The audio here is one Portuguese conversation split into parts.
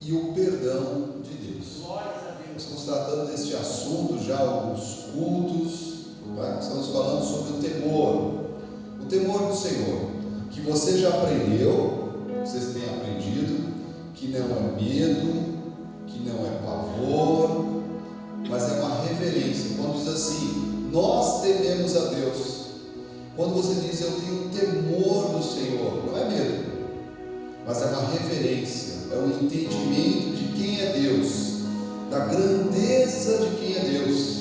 e o perdão de Deus. Nós estamos tratando deste assunto já há alguns cultos, estamos falando sobre o temor do Senhor, que você já aprendeu, vocês têm aprendido, que não é medo, que não é pavor, mas é uma reverência. Quando diz assim, nós tememos a Deus, quando você diz eu tenho temor do Senhor, não é medo, mas é uma reverência, é um entendimento de quem é Deus, da grandeza de quem é Deus.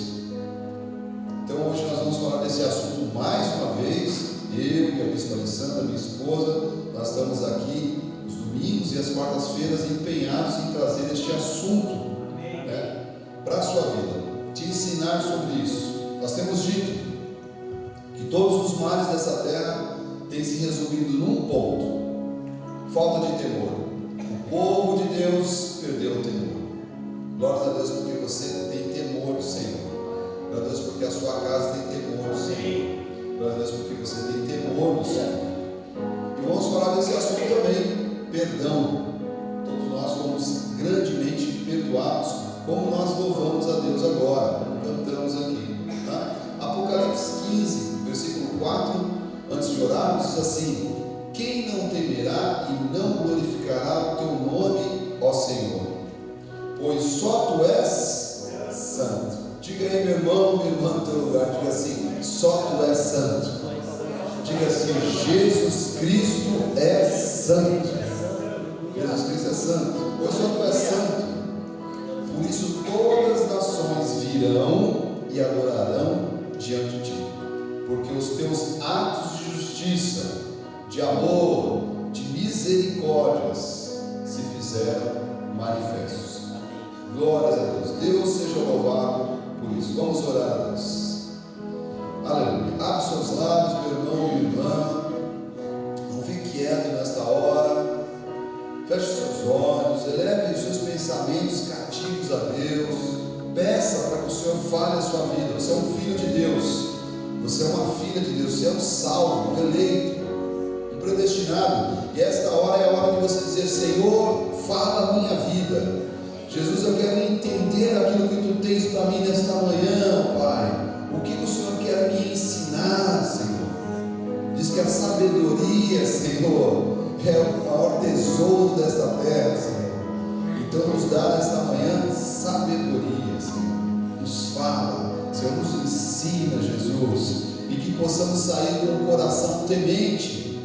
Então hoje nós vamos falar desse assunto mais uma vez. Eu e a bispa Alessandra, minha esposa, nós estamos aqui os domingos e as quartas-feiras empenhados em trazer este assunto, para a sua vida, te ensinar sobre isso. Nós temos dito que todos os males dessa terra têm se resumido num ponto: falta de temor. O povo de Deus perdeu o temor. Glória a Deus porque você tem temor do Senhor. Glória a Deus porque a sua casa tem temor do Senhor. Glória a Deus porque você tem temor do Senhor. E vamos falar desse assunto também, perdão. Todos nós fomos grandemente perdoados, como nós louvamos a Deus agora, como cantamos aqui, tá? Apocalipse 15, versículo 4, antes de orarmos, diz assim: quem não temerá e não glorificará o teu nome, ó Senhor? Pois só tu és santo. Diga aí, meu irmão, minha irmã, no teu lugar, diga assim: só tu és santo. Diga assim: Jesus Cristo é santo. Jesus Cristo é santo. Pois só tu és santo. Por isso todas as nações virão e adorarão diante de ti, porque os teus atos de justiça, de amor, de misericórdias se fizeram manifestos. Glórias a Deus. Deus seja louvado por isso. Vamos orar a Deus. Aleluia. Abre seus lábios, meu irmão e irmã. Não fique quieto nesta hora. Feche seus olhos. Eleve os seus pensamentos cativos a Deus. Peça para que o Senhor fale a sua vida. Você é um filho de Deus. Você é uma filha de Deus. Você é um salvo, um eleito, um predestinado. E esta hora é a hora de você dizer: Senhor, fala a minha vida. Jesus, eu quero entender aquilo que tu tens para mim nesta manhã, Pai. O que o Senhor quer me ensinar, Senhor? Diz que a sabedoria, Senhor, é o maior tesouro desta terra, Senhor. Então nos dá nesta manhã sabedoria, Senhor. Nos fala, Senhor, nos ensina, Jesus, e que possamos sair com o coração temente,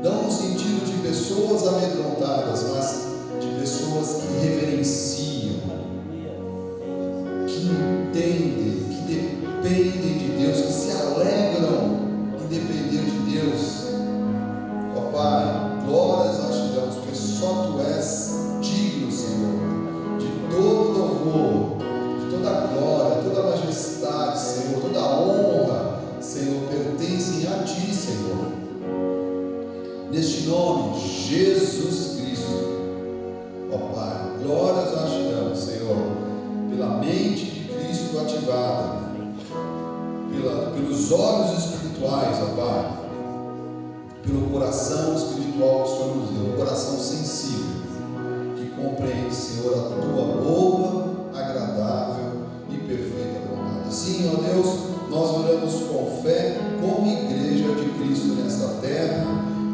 não no sentido de pessoas amedrontadas, mas de pessoas que reverenciam, que entendem, que dependem de Deus, que se alegram em depender de Deus. Ó Pai, glórias nós te damos, porque só tu és digno, Senhor, de todo louvor, de toda glória, toda majestade, Senhor, toda honra, Senhor, pertencem a ti, Senhor. Neste nome, Jesus Cristo. Ó Pai, glórias nós te damos, Senhor, pela mente de Cristo ativada, pelos olhos espirituais, ó Pai, pelo coração espiritual que o Senhor nos deu, um coração sensível, que compreende, Senhor, a tua boa, agradável e perfeita vontade. Sim, ó Deus, nós oramos com fé, como igreja de Cristo nesta terra,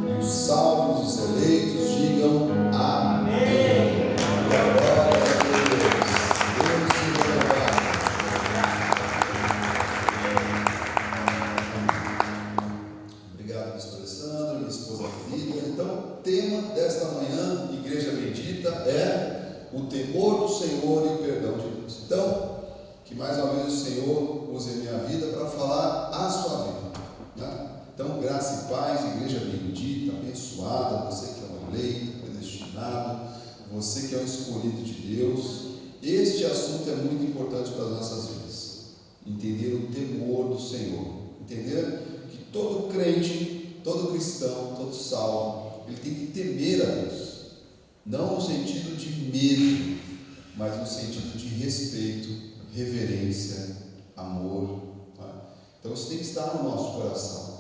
e os salvos, os eleitos, digam amém. Obrigado, bispo Alessandro, minha esposa querida. Então, o tema desta manhã, Igreja Bendita, é o temor do Senhor e o perdão de Deus. Então, que mais uma vez o Senhor use a minha vida para falar a sua vida, né? Então, graça e paz, Igreja Bendita, abençoada, você que é um eleito, predestinado, você que é um escolhido de Deus. Este assunto é muito importante para as nossas vidas. Entender o temor do Senhor. Entender que todo crente, todo cristão, todo salvo, ele tem que temer a Deus. Não no sentido de medo, mas no sentido de respeito, reverência, amor. Tá? Então isso tem que estar no nosso coração.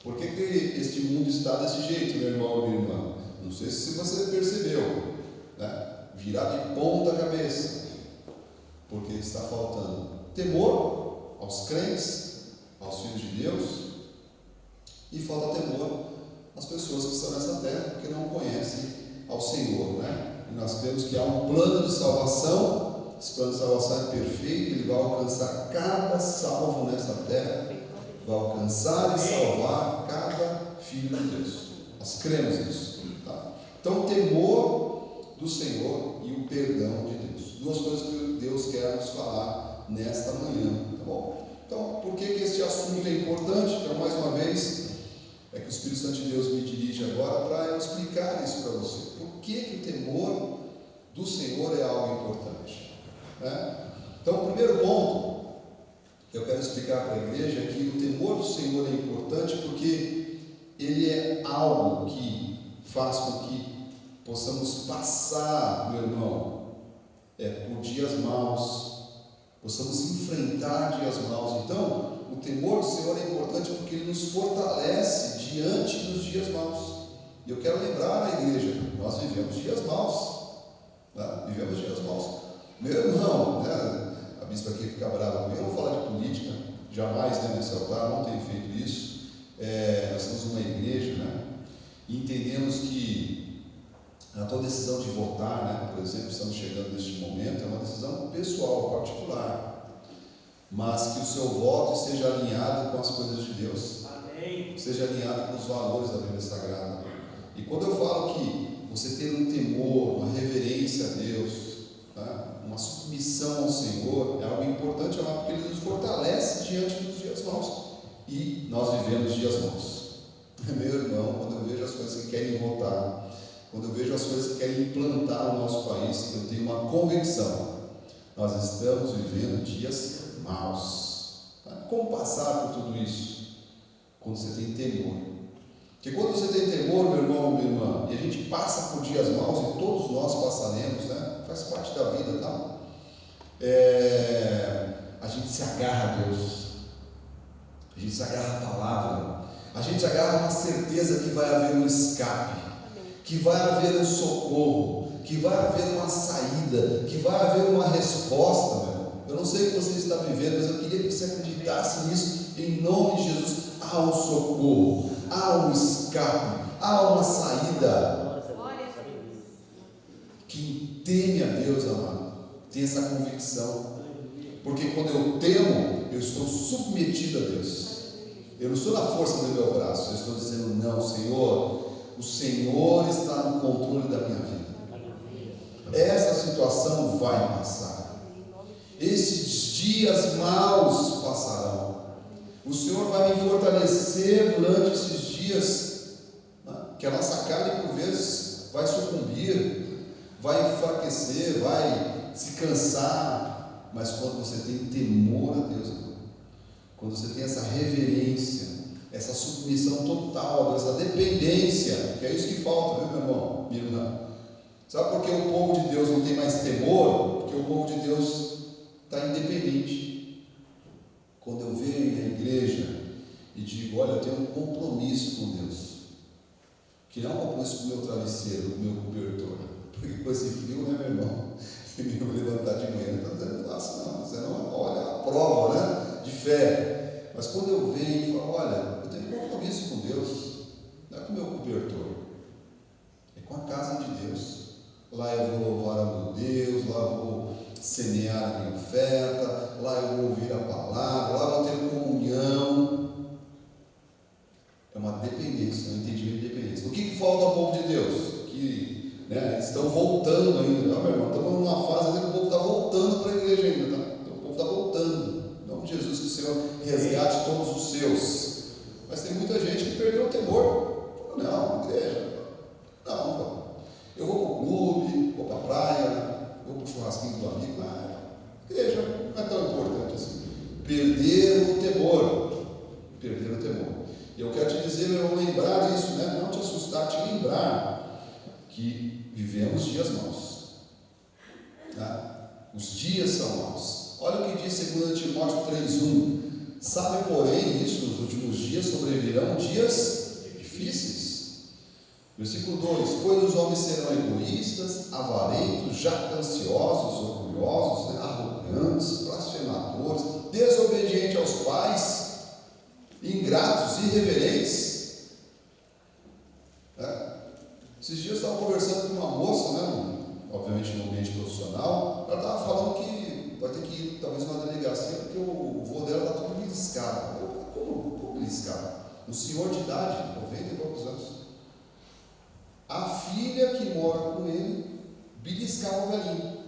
Por que este mundo está desse jeito, meu irmão ou minha irmã? Não sei se você percebeu, né? virar de ponta cabeça, porque está faltando temor aos crentes, aos filhos de Deus, e falta temor às pessoas que estão nessa terra, que não conhecem ao Senhor, né? E nós cremos que há um plano de salvação. Esse plano de salvação é perfeito, ele vai alcançar cada salvo nessa terra, vai alcançar e salvar cada filho de Deus. Nós cremos nisso, tá? Então, o temor do Senhor e o perdão de Deus, duas coisas que Deus quer nos falar nesta manhã, tá bom? Então, por que este assunto é importante? Então, mais uma vez, é que o Espírito Santo de Deus me dirige agora para eu explicar isso para você. Por que o temor do Senhor é algo importante, né? Então, o primeiro ponto que eu quero explicar para a igreja é que o temor do Senhor é importante porque ele é algo que faz com que possamos passar, meu irmão, por dias maus, possamos enfrentar dias maus. Então, o temor do Senhor é importante porque ele nos fortalece diante dos dias maus. E eu quero lembrar a igreja, nós vivemos dias maus, né? Vivemos dias maus. Meu irmão, né? A bispa aqui fica brava comigo, eu não vou falar de política, jamais, né, nesse altar, não tenho feito isso. Nós somos uma igreja, né? E entendemos que a tua decisão de votar, né, por exemplo, estamos chegando neste momento, é uma decisão pessoal, particular, mas que o seu voto esteja alinhado com as coisas de Deus. Amém. Seja alinhado com os valores da Bíblia Sagrada. E quando eu falo que você ter um temor, uma reverência a Deus, tá? Uma submissão ao Senhor, é algo importante, porque ele nos fortalece diante dos dias maus. E nós vivemos dias maus. Meu irmão, quando eu vejo as coisas que querem votar, quando eu vejo as coisas que querem implantar no nosso país, eu tenho uma convicção: nós estamos vivendo dias maus. Tá? Como passar por tudo isso? Quando você tem temor. Porque quando você tem temor, meu irmão, minha irmã, e a gente passa por dias maus, e todos nós passaremos, né? Faz parte da vida, tá? A gente se agarra a Deus, a gente se agarra à palavra, a gente se agarra a uma certeza que vai haver um escape, que vai haver um socorro, que vai haver uma saída, que vai haver uma resposta, meu irmão. Eu não sei o que você está vivendo, mas eu queria que você acreditasse nisso, em nome de Jesus. Há um socorro, há um escape, há uma saída. Quem teme a Deus, amado, tem essa convicção, porque quando eu temo, eu estou submetido a Deus. Eu não estou na força do meu braço, eu estou dizendo: não, Senhor, o Senhor está no controle da minha vida. Essa situação vai passar, esses dias maus passarão. O Senhor vai me fortalecer durante esses dias, né? Que a nossa carne por vezes vai sucumbir, vai enfraquecer, vai se cansar, mas quando você tem temor a Deus, quando você tem essa reverência, essa submissão total a Deus, essa dependência, que é isso que falta, viu, meu irmão, minha irmã? Sabe por que o povo de Deus não tem mais temor? Porque o povo de Deus está independente. Quando eu venho na igreja e digo: olha, eu tenho um compromisso com Deus, que não é um compromisso com o meu travesseiro, com o meu cobertor, porque com esse frio, né, meu irmão, eu me levantar de manhã, não está dizendo fácil, não, você não olha a prova, né, de fé. Mas quando eu venho e falo: olha, eu tenho um compromisso com Deus, não é com o meu cobertor, é com a casa de Deus. Lá eu vou louvar a meu Deus, lá eu vou semear a minha oferta, lá eu vou ouvir a palavra, lá eu vou ter comunhão. É uma dependência, um entendimento de dependência. O que falta ao povo de Deus? Que, né, eles estão voltando ainda, não, meu irmão? Estamos numa fase que o povo está voltando para a igreja ainda, tá? Então, o povo está voltando. Em nome de Jesus, que o Senhor resgate todos os seus. Mas tem muita gente que perdeu o temor. Não, igreja, não. Eu vou para o clube, vou para a praia, vou para o churrasquinho do amigo. Igreja não é tão importante assim. Perder o temor. Perder o temor. E eu quero te dizer, meu irmão, lembrar isso, né? Não te assustar, te lembrar que vivemos dias maus. Tá? Os dias são maus. Olha o que diz 2 Timóteo 3,1. Sabe, porém, isso, nos últimos dias sobrevirão dias difíceis. Versículo 2: pois os homens serão egoístas, avarentos, jactanciosos, orgulhosos, arrogantes, blasfemadores, desobedientes aos pais, ingratos, irreverentes. Esses dias eu estava conversando com uma moça, obviamente no ambiente profissional. Ela estava falando que vai ter que ir talvez numa delegacia porque o vô dela está todo beliscado. Como beliscado? Um senhor de idade, 90 e poucos anos. A filha que mora com ele beliscava o velhinho.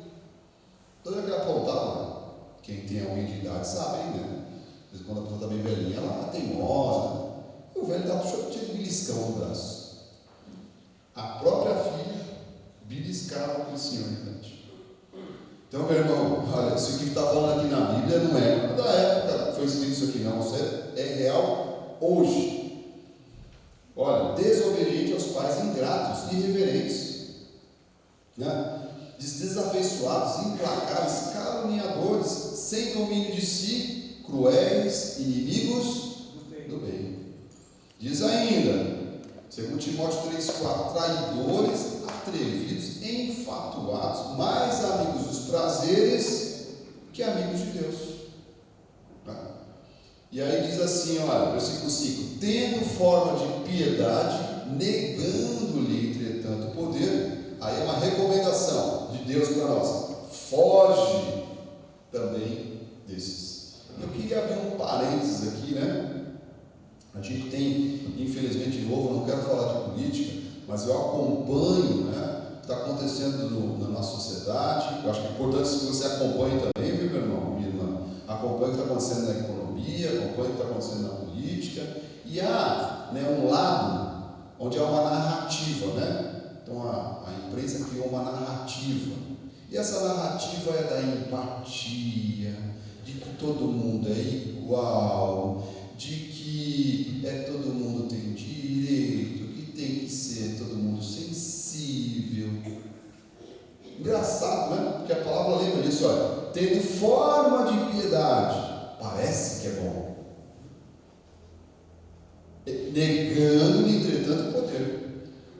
Toda vez que ela apontava, quem tem alguém de idade sabe, né? Quando a pessoa está bem velhinha, ela é teimosa. E o velho estava cheio de beliscão no braço. A própria filha beliscava aquele senhor de idade. Então, meu irmão, olha, isso que está falando aqui na Bíblia não é da época que foi escrito isso aqui, não. Isso é real hoje. Olha, desobediente aos pais, ingratos, irreverentes, desafeiçoados, implacáveis, caluniadores, sem domínio de si, cruéis, inimigos do bem. Diz ainda, segundo Timóteo 3,4, traidores, atrevidos, enfatuados, mais amigos dos prazeres que amigos de Deus. E aí diz assim, olha, versículo 5: tendo forma de piedade, negando-lhe, entretanto, o poder. Aí é uma recomendação de Deus para nós: foge também desses. Eu queria abrir um parênteses aqui, A gente tem, infelizmente, de novo, eu não quero falar de política, mas eu acompanho, o que está acontecendo na nossa sociedade. Eu acho que é importante que você acompanhe também, viu, meu irmão, minha irmã? Acompanhe o que está acontecendo na economia, acompanhe o que está acontecendo na política. E há um lado onde há uma narrativa, Então a imprensa criou uma narrativa. E essa narrativa é da empatia, de que todo mundo é igual, de que todo mundo tem direito, que tem que ser todo mundo sensível. Engraçado, Porque a palavra lembra disso, olha, tendo forma de piedade, parece que é bom, negando-lhe, entretanto, o poder.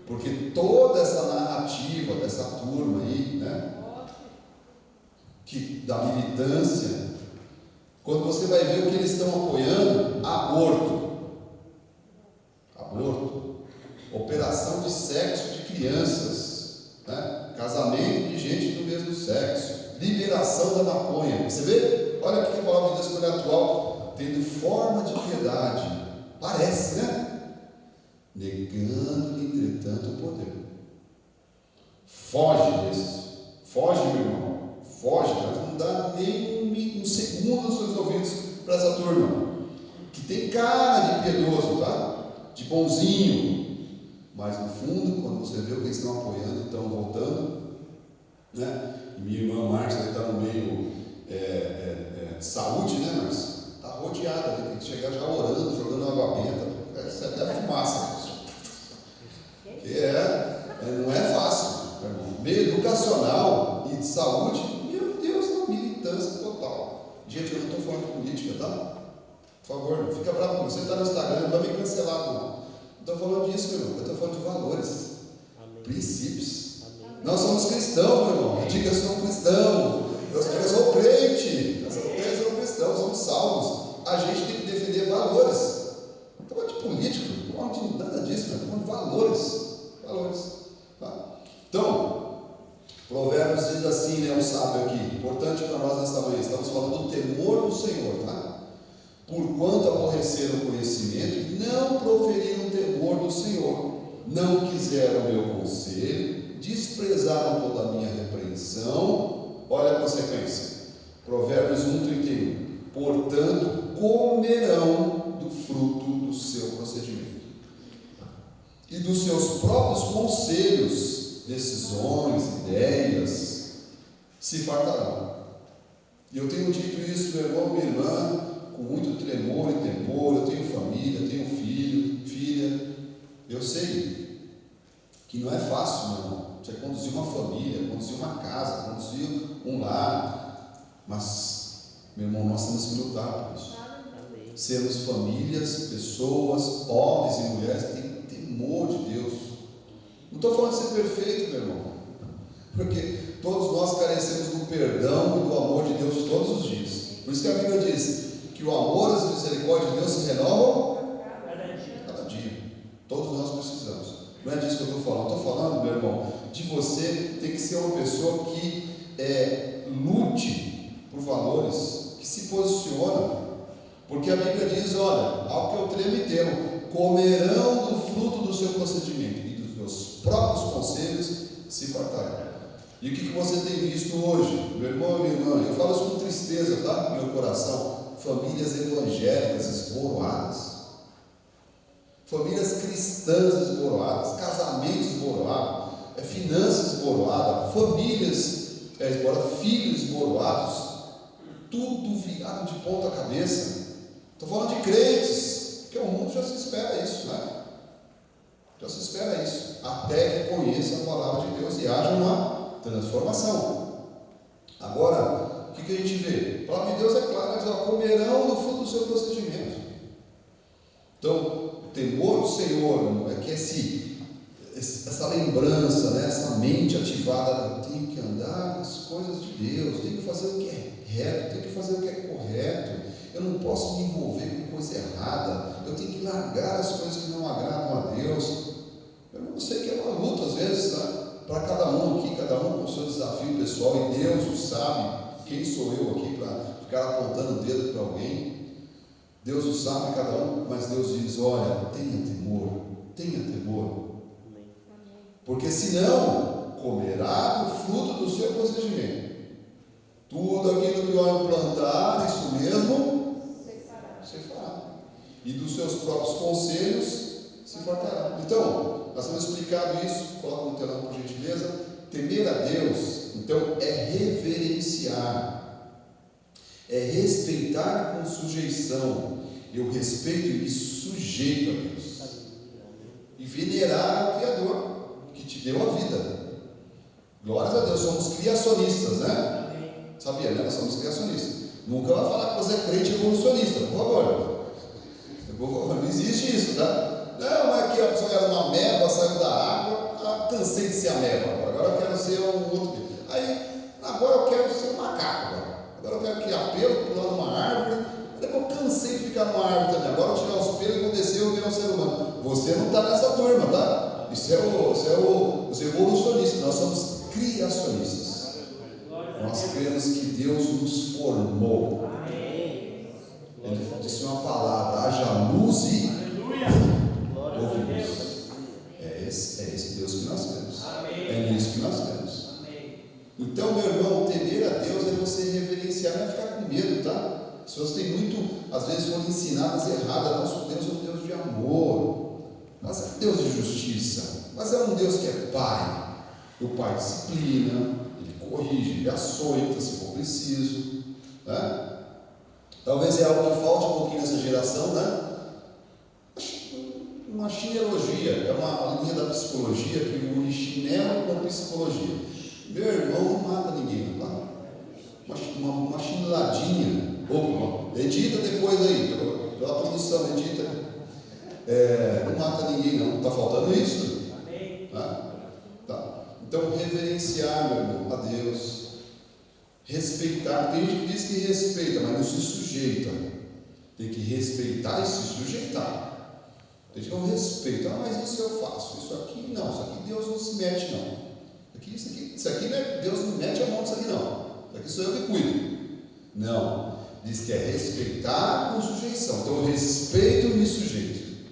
Porque toda essa narrativa dessa turma aí, da militância, quando você vai ver o que eles estão apoiando: aborto, operação de sexo de crianças, casamento de gente do mesmo sexo, liberação da maconha. Você vê? Olha o que a palavra de Deus quando é atual: tendo forma de piedade, parece, negando-lhe, entretanto, o poder. Foge desses, foge, meu irmão. Foge, não dá nem um segundo nos seus ouvidos para essa turma, que tem cara de piedoso, de bonzinho, mas no fundo, quando você vê o que eles estão apoiando, estão voltando, E minha irmã Márcia está no meio de saúde, mas está rodeada, tem que chegar já orando, jogando água benta, isso é até fumaça, que não é fácil, meio educacional e de saúde. Militância total. Gente, eu não estou falando de política, tá? Por favor, não fica bravo comigo. Você está no Instagram, não vai me cancelar, não estou falando disso, meu irmão. Eu estou falando de valores. Amém. Princípios. Amém. Nós somos cristãos, meu irmão. Diga, eu sou um cristão. Eu sou crente. Eu sou cristão, somos salvos. A gente tem que defender valores. Não estou falando de político, não estou falando de nada disso, meu. Estou falando de valores. Então, Provérbios diz assim, um sábio aqui, importante para nós nesta manhã, estamos falando do temor do Senhor, Porquanto aborreceram o conhecimento e não proferiram o temor do Senhor, não quiseram o meu conselho, desprezaram toda a minha repreensão. Olha a consequência, Provérbios 1,31, portanto comerão do fruto do seu procedimento e dos seus próprios conselhos, decisões, ideias, se fartarão. E eu tenho dito isso, meu irmão, minha irmã, com muito tremor e temor. Eu tenho família, eu tenho filho, filha. Eu sei que não é fácil, meu irmão, você conduzir uma família, conduzir uma casa, conduzir um lar. Mas, meu irmão, nós temos que lutar por isso. Sermos famílias, pessoas, homens e mulheres que têm temor de Deus. estou falando de ser perfeito, meu irmão, porque todos nós carecemos do perdão e do amor de Deus todos os dias. Por isso que a Bíblia diz que o amor e a misericórdia de Deus se renovam cada dia. Todos nós precisamos. Não é disso que eu estou falando. Estou falando, meu irmão, de você ter que ser uma pessoa que lute por valores, que se posiciona. Porque a Bíblia diz, olha, ao que eu tremo e temo, comerão do fruto do seu procedimento e dos meus próprios conselhos se fartarão. E o que você tem visto hoje, meu irmão e minha irmã? Eu falo isso com tristeza, tá? No meu coração. Famílias evangélicas esboroadas, famílias cristãs esboroadas, casamentos esboroados, finanças esboroadas, famílias esboroadas, filhos esboroados, tudo virado de ponta cabeça. Estou falando de crentes, porque o mundo já se espera isso, né? Já se espera isso, até que conheça a palavra de Deus e haja uma transformação. Agora, o que a gente vê? A palavra de Deus é clara, diz, comerão do fruto do seu procedimento. Então, o temor do Senhor é que essa lembrança, né, essa mente ativada, eu tenho que andar nas coisas de Deus, tenho que fazer o que é reto, tenho que fazer o que é correto, eu não posso me envolver com coisa errada, eu tenho que largar as coisas que não agradam a Deus. Eu não sei que é uma luta às vezes, tá? Para cada um aqui, cada um com o seu desafio pessoal, e Deus o sabe. Quem sou eu aqui para ficar apontando o dedo para alguém? Deus o sabe, cada um, mas Deus diz, olha, tenha temor, porque senão comerá do fruto do seu procedimento. Tudo aquilo que o homem plantar, isso mesmo se fará, e dos seus próprios conselhos se fartará. Então, nós temos explicado isso, coloca no telão por gentileza. Temer a Deus, então, é reverenciar, é respeitar com sujeição. Eu respeito e me sujeito a Deus, e venerar o Criador que te deu a vida. Glórias a Deus, somos criacionistas, né? Sabia, né? Nós somos criacionistas. Nunca vai falar que você é crente evolucionista, por favor. Não existe isso, tá? Não é que a pessoa era uma ameba, saiu da água, cansei de ser ameba, agora eu quero ser um outro. Aí, agora eu quero ser um macaco, agora eu quero criar pelo, pular numa árvore. Eu cansei de ficar numa árvore também, agora eu tirar os pelos e vou descer e eu virar um ser humano. Você não está nessa turma, tá? Isso é os evolucionistas, nós somos criacionistas. Nós cremos que Deus nos formou. Ele disse uma palavra, haja luz e ouvimos. É esse Deus que nós temos. É nisso que nós temos. Então, meu irmão, temer a Deus é você reverenciar, não é ficar com medo, tá? As pessoas têm muito, às vezes foram ensinadas erradas. Nosso Deus é um Deus de amor, mas é um Deus de justiça, mas é um Deus que é Pai. O Pai disciplina, Ele corrige, Ele açoita se for preciso, né? Talvez é algo que falte um pouquinho nessa geração, né? Uma chinelogia, é uma linha da psicologia que une chinelo com psicologia. Meu irmão não mata ninguém, tá? Uma chineladinha. Opa, edita depois aí, pela produção, edita. Não mata ninguém, não. Está faltando isso? Tá. Então, reverenciar, meu irmão, a Deus. Respeitar. Tem gente que diz que respeita, mas não se sujeita. Tem que respeitar e se sujeitar. Tem gente que não respeita. Mas isso eu faço. Isso aqui não. Isso aqui Deus não se mete, não. Isso aqui né, Deus não mete a mão nisso aqui, não. Isso aqui sou eu que cuido. Não. Diz que é respeitar com sujeição. Então eu respeito e me sujeito.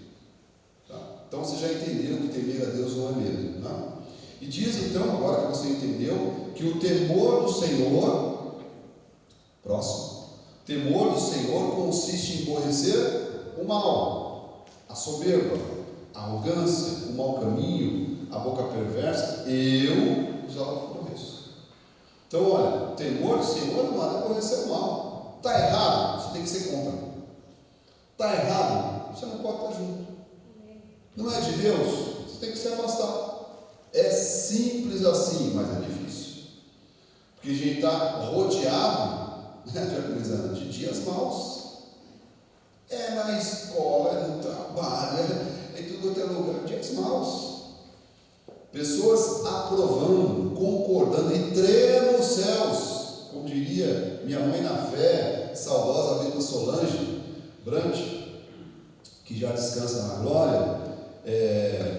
Tá? Então você já entendeu que temer a Deus não é medo. Não? E diz então, agora que você entendeu, que o temor do Senhor, próximo, temor do Senhor consiste em aborrecer o mal, a soberba, a arrogância, o mau caminho, a boca perversa, eu os aborreço. Então, olha, o temor do Senhor não é aborrecer o mal. Está errado, você tem que ser contra. Está errado, você não pode estar junto. Não é de Deus, você tem que se afastar. É simples assim, mas é difícil. Porque a gente está rodeado, né, de dias maus. É na escola, é no trabalho, é em tudo outro lugar, dias maus. pessoas aprovando, concordando, e tremam os céus, como diria minha mãe na fé, saudosa Bispa Solange Brant, que já descansa na glória.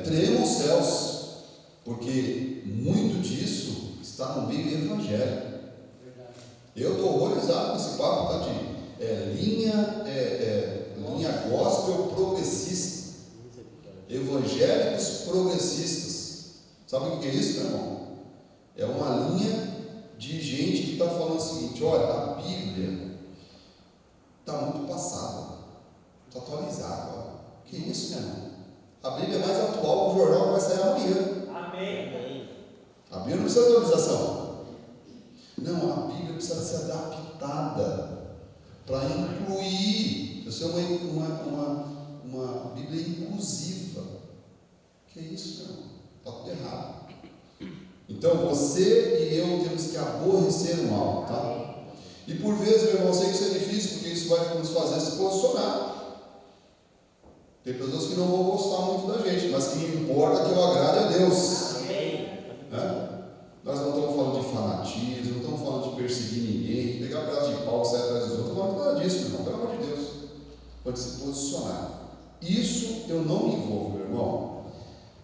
Tremam os céus, porque muito disso está no meio do evangelho. Eu estou horrorizado com esse papo, tá, de linha gospel progressista, evangélicos progressistas. Sabe o que é isso, meu irmão? É uma linha de gente que está falando o seguinte: olha, a Bíblia está muito passada, está atualizada. Que isso, meu irmão? A Bíblia é mais atual que o jornal que vai sair amanhã. Amém. A Bíblia não precisa de atualização. Não, a Bíblia precisa ser adaptada para incluir. Isso é uma Bíblia inclusiva. Que isso, meu irmão? Está tudo errado. Então você e eu temos que aborrecer o mal, tá? E por vezes, meu irmão, eu sei que isso é difícil, porque isso vai nos fazer se posicionar. Tem pessoas que não vão gostar muito da gente, mas que importa é que eu agrade a Deus. Né? Nós não estamos falando de fanatismo, não estamos falando de perseguir ninguém, de pegar um pedaço de pau e sair atrás dos outros. Não estamos falando nada disso, meu irmão, pelo amor de Deus. Pode se posicionar. Isso eu não me envolvo, meu irmão.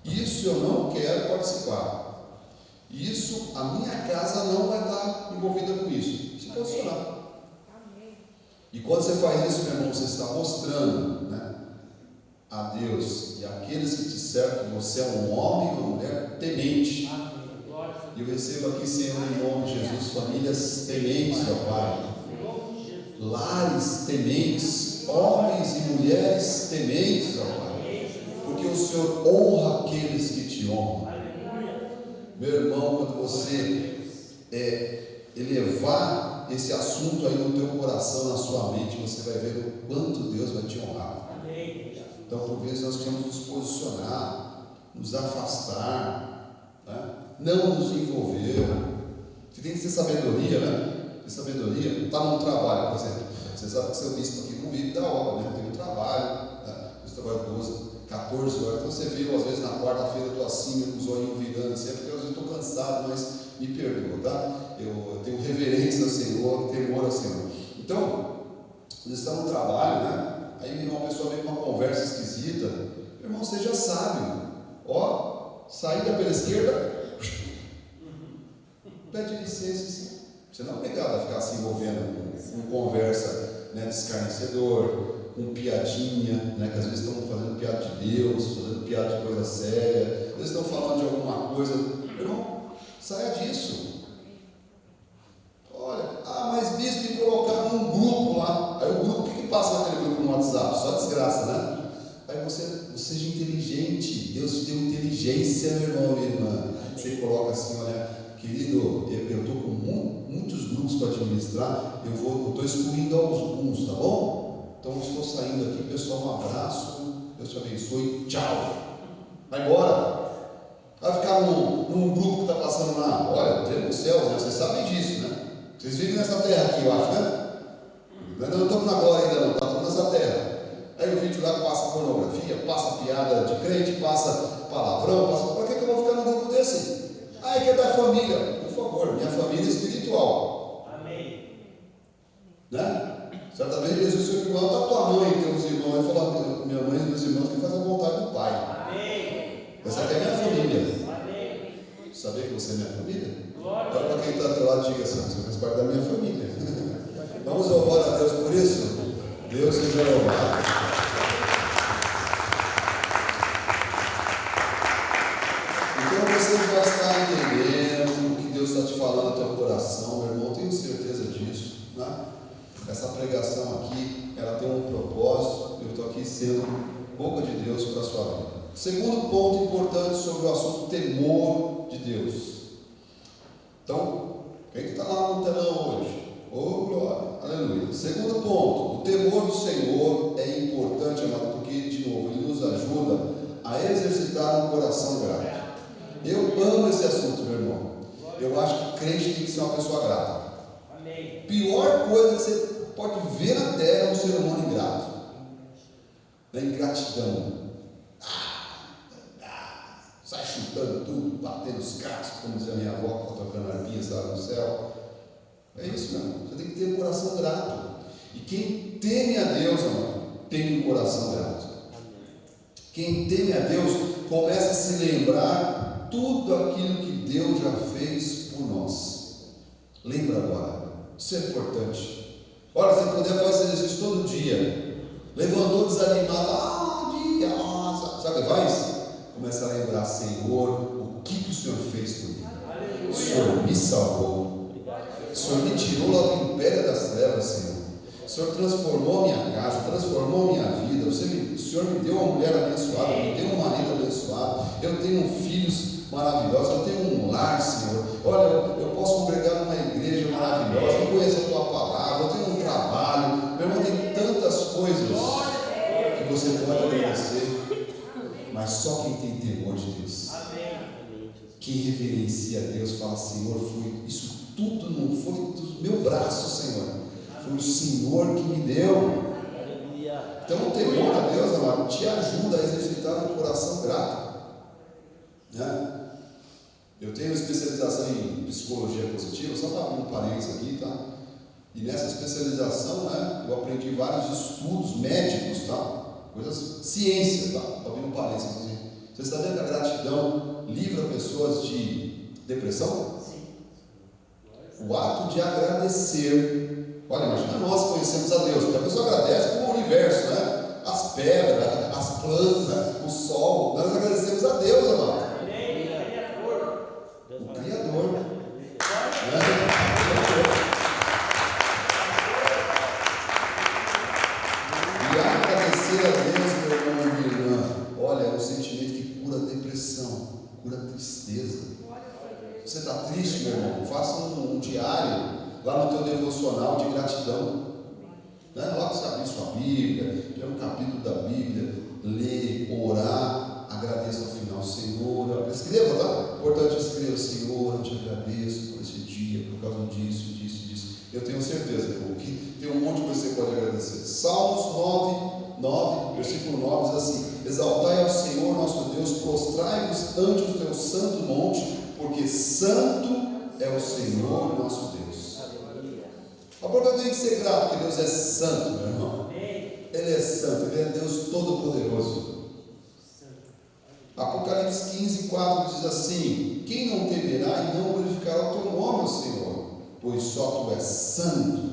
Isso eu não quero participar. Isso, a minha casa não vai estar envolvida com isso. Se posicionar. E quando você faz isso, meu irmão, você está mostrando, né, a Deus e aqueles que te cercam que você é um homem e uma mulher temente. E eu recebo aqui, Senhor, em nome de Jesus, famílias tementes, ó Pai. Lares tementes, homens e mulheres tementes, ó Pai. Porque o Senhor honra aqueles que te honram. Meu irmão, quando você elevar esse assunto aí no teu coração, na sua mente, você vai ver o quanto Deus vai te honrar. Então, por vezes, nós queremos nos posicionar, nos afastar, né? Não nos envolver. Você tem que ter sabedoria, né? Ter sabedoria. Está no trabalho, por exemplo. Você sabe que seu bispo aqui não vive da obra, né? Tem um trabalho, né? Eu trabalho 12, 14 horas. Então, você viu, às vezes, na quarta-feira, eu estou assim, com os olhinhos virando assim, porque às vezes eu estou cansado, mas me perdoa, tá? Eu tenho reverência ao Senhor, temor ao Senhor. Então, você está no trabalho, né? Aí uma pessoa vem com uma conversa esquisita. Meu irmão, você já sabe. Ó, saída pela esquerda, pede licença, sim. Você não é obrigado a ficar se envolvendo com conversa, né, de escarnecedor, com piadinha, né, que às vezes estão fazendo piada de Deus, fazendo piada de coisa séria, às vezes estão falando de alguma coisa. Meu irmão, saia disso. Olha, mas bispo, me colocaram num grupo lá. Aí o grupo, o que passa naquele grupo no WhatsApp? Só desgraça, né? Aí você seja inteligente. Deus te deu inteligência, meu irmão, minha irmã. Você coloca assim, olha, querido, eu estou com muitos grupos para administrar, eu estou excluindo alguns, tá bom? Então eu estou saindo aqui, pessoal, um abraço, Deus te abençoe, tchau. Vai embora. Vai ficar num grupo que está passando lá. Olha, tem nos céus, né? Vocês sabem disso, né? Vocês vivem nessa terra aqui, eu acho, né? Nós não estamos na glória ainda, não, estamos nessa terra. Aí o vídeo lá passa pornografia, passa piada de crente, passa palavrão, passa. Para que eu vou ficar num grupo desse? Aí quer dar família? Por favor, minha família é espiritual. Amém. Né? Certa vez Jesus foi perguntar a tua mãe e teus irmãos. Ele falou: minha mãe e meus irmãos que fazem a vontade do Pai. Amém. Essa aqui é a minha família. Amém. Saber que você é minha família? Glória. Agora, para quem está do teu lado, diga assim: você faz parte da minha família. Vamos louvar a Deus por isso? Deus seja louvado. Então você já está entendendo o que Deus está te falando no teu coração, meu irmão, tenho certeza disso, né? Essa pregação aqui, ela tem um propósito. Eu estou aqui sendo boca de Deus para a sua vida. Segundo ponto importante sobre o assunto temor de Deus. Então, quem está lá no telão hoje? Oh, glória, aleluia. Segundo ponto, o temor do Senhor é importante, amado, porque, de novo, ele nos ajuda a exercitar um coração grato. Eu amo esse assunto, meu irmão. Eu acho que crente tem que ser uma pessoa grata. Amém. Pior coisa que você pode ver na terra é um ser humano ingrato. Da ingratidão. Sai chutando. chutando tudo, batendo os cascos, como dizia a minha avó, que está tocando arpinhas lá no céu. É isso, meu irmão. Você tem que ter um coração grato. E quem teme a Deus, irmão, tem um coração grato. Quem teme a Deus começa a se lembrar tudo aquilo que Deus já fez por nós. Lembra agora. Isso é importante. Olha, você puder fazer esse exercício todo dia. Levantou desanimado, sabe o que faz? Começa a lembrar, Senhor, o que o Senhor fez por mim? O Senhor me salvou. O Senhor me tirou lá do império das trevas, Senhor. O Senhor transformou minha casa, transformou minha vida. O Senhor me deu uma mulher abençoada, me deu um marido abençoado. Eu tenho filhos maravilhosos, eu tenho um lar, Senhor. Olha, eu posso congregar numa igreja maravilhosa, eu conheço a Tua palavra, eu tenho um trabalho. Meu irmão, tem tantas coisas que você pode agradecer, mas só quem tem temor de Deus, quem reverencia a Deus, fala, Senhor, isso tudo não foi do meu braço, Senhor, foi o Senhor que me deu. Então o temor a Deus, amado, te ajuda a exercitar um coração grato, né? Eu tenho especialização em psicologia positiva, só para abrir um parênteses aqui, tá? E nessa especialização, né, eu aprendi vários estudos médicos, tá? Coisas, ciência, tá? Estou abrindo um parênteses aqui. Você sabia que a gratidão livra pessoas de depressão? Sim. O ato de agradecer. Olha, imagina nós conhecemos a Deus, porque a pessoa agradece com o universo, né? As pedras, as plantas, o sol. Nós agradecemos a Deus, amado. O Criador. E agradecer a Deus, meu irmão e minha irmã, olha, é um sentimento que cura a depressão, cura a tristeza. Você está triste, meu irmão? Faça um diário lá no teu devocional de gratidão. Né? Logo você abrir sua Bíblia, ler um capítulo da Bíblia, ler, orar, agradeça ao final, Senhor. Escreva, tá? Importante escrever, Senhor, eu te agradeço por esse dia, por causa disso. Eu tenho certeza que tem um monte de coisa que você pode agradecer. Salmos 9, versículo 9 diz assim: exaltai ao Senhor nosso Deus, prostrai-vos ante o teu santo monte, porque santo é o Senhor nosso Deus. Agora eu tenho que ser grato, porque Deus é santo, meu irmão. Ele é santo, Ele é Deus todo-poderoso. Apocalipse 15:4 diz assim: quem não temerá e não glorificará o teu nome, Senhor? Pois só tu és santo.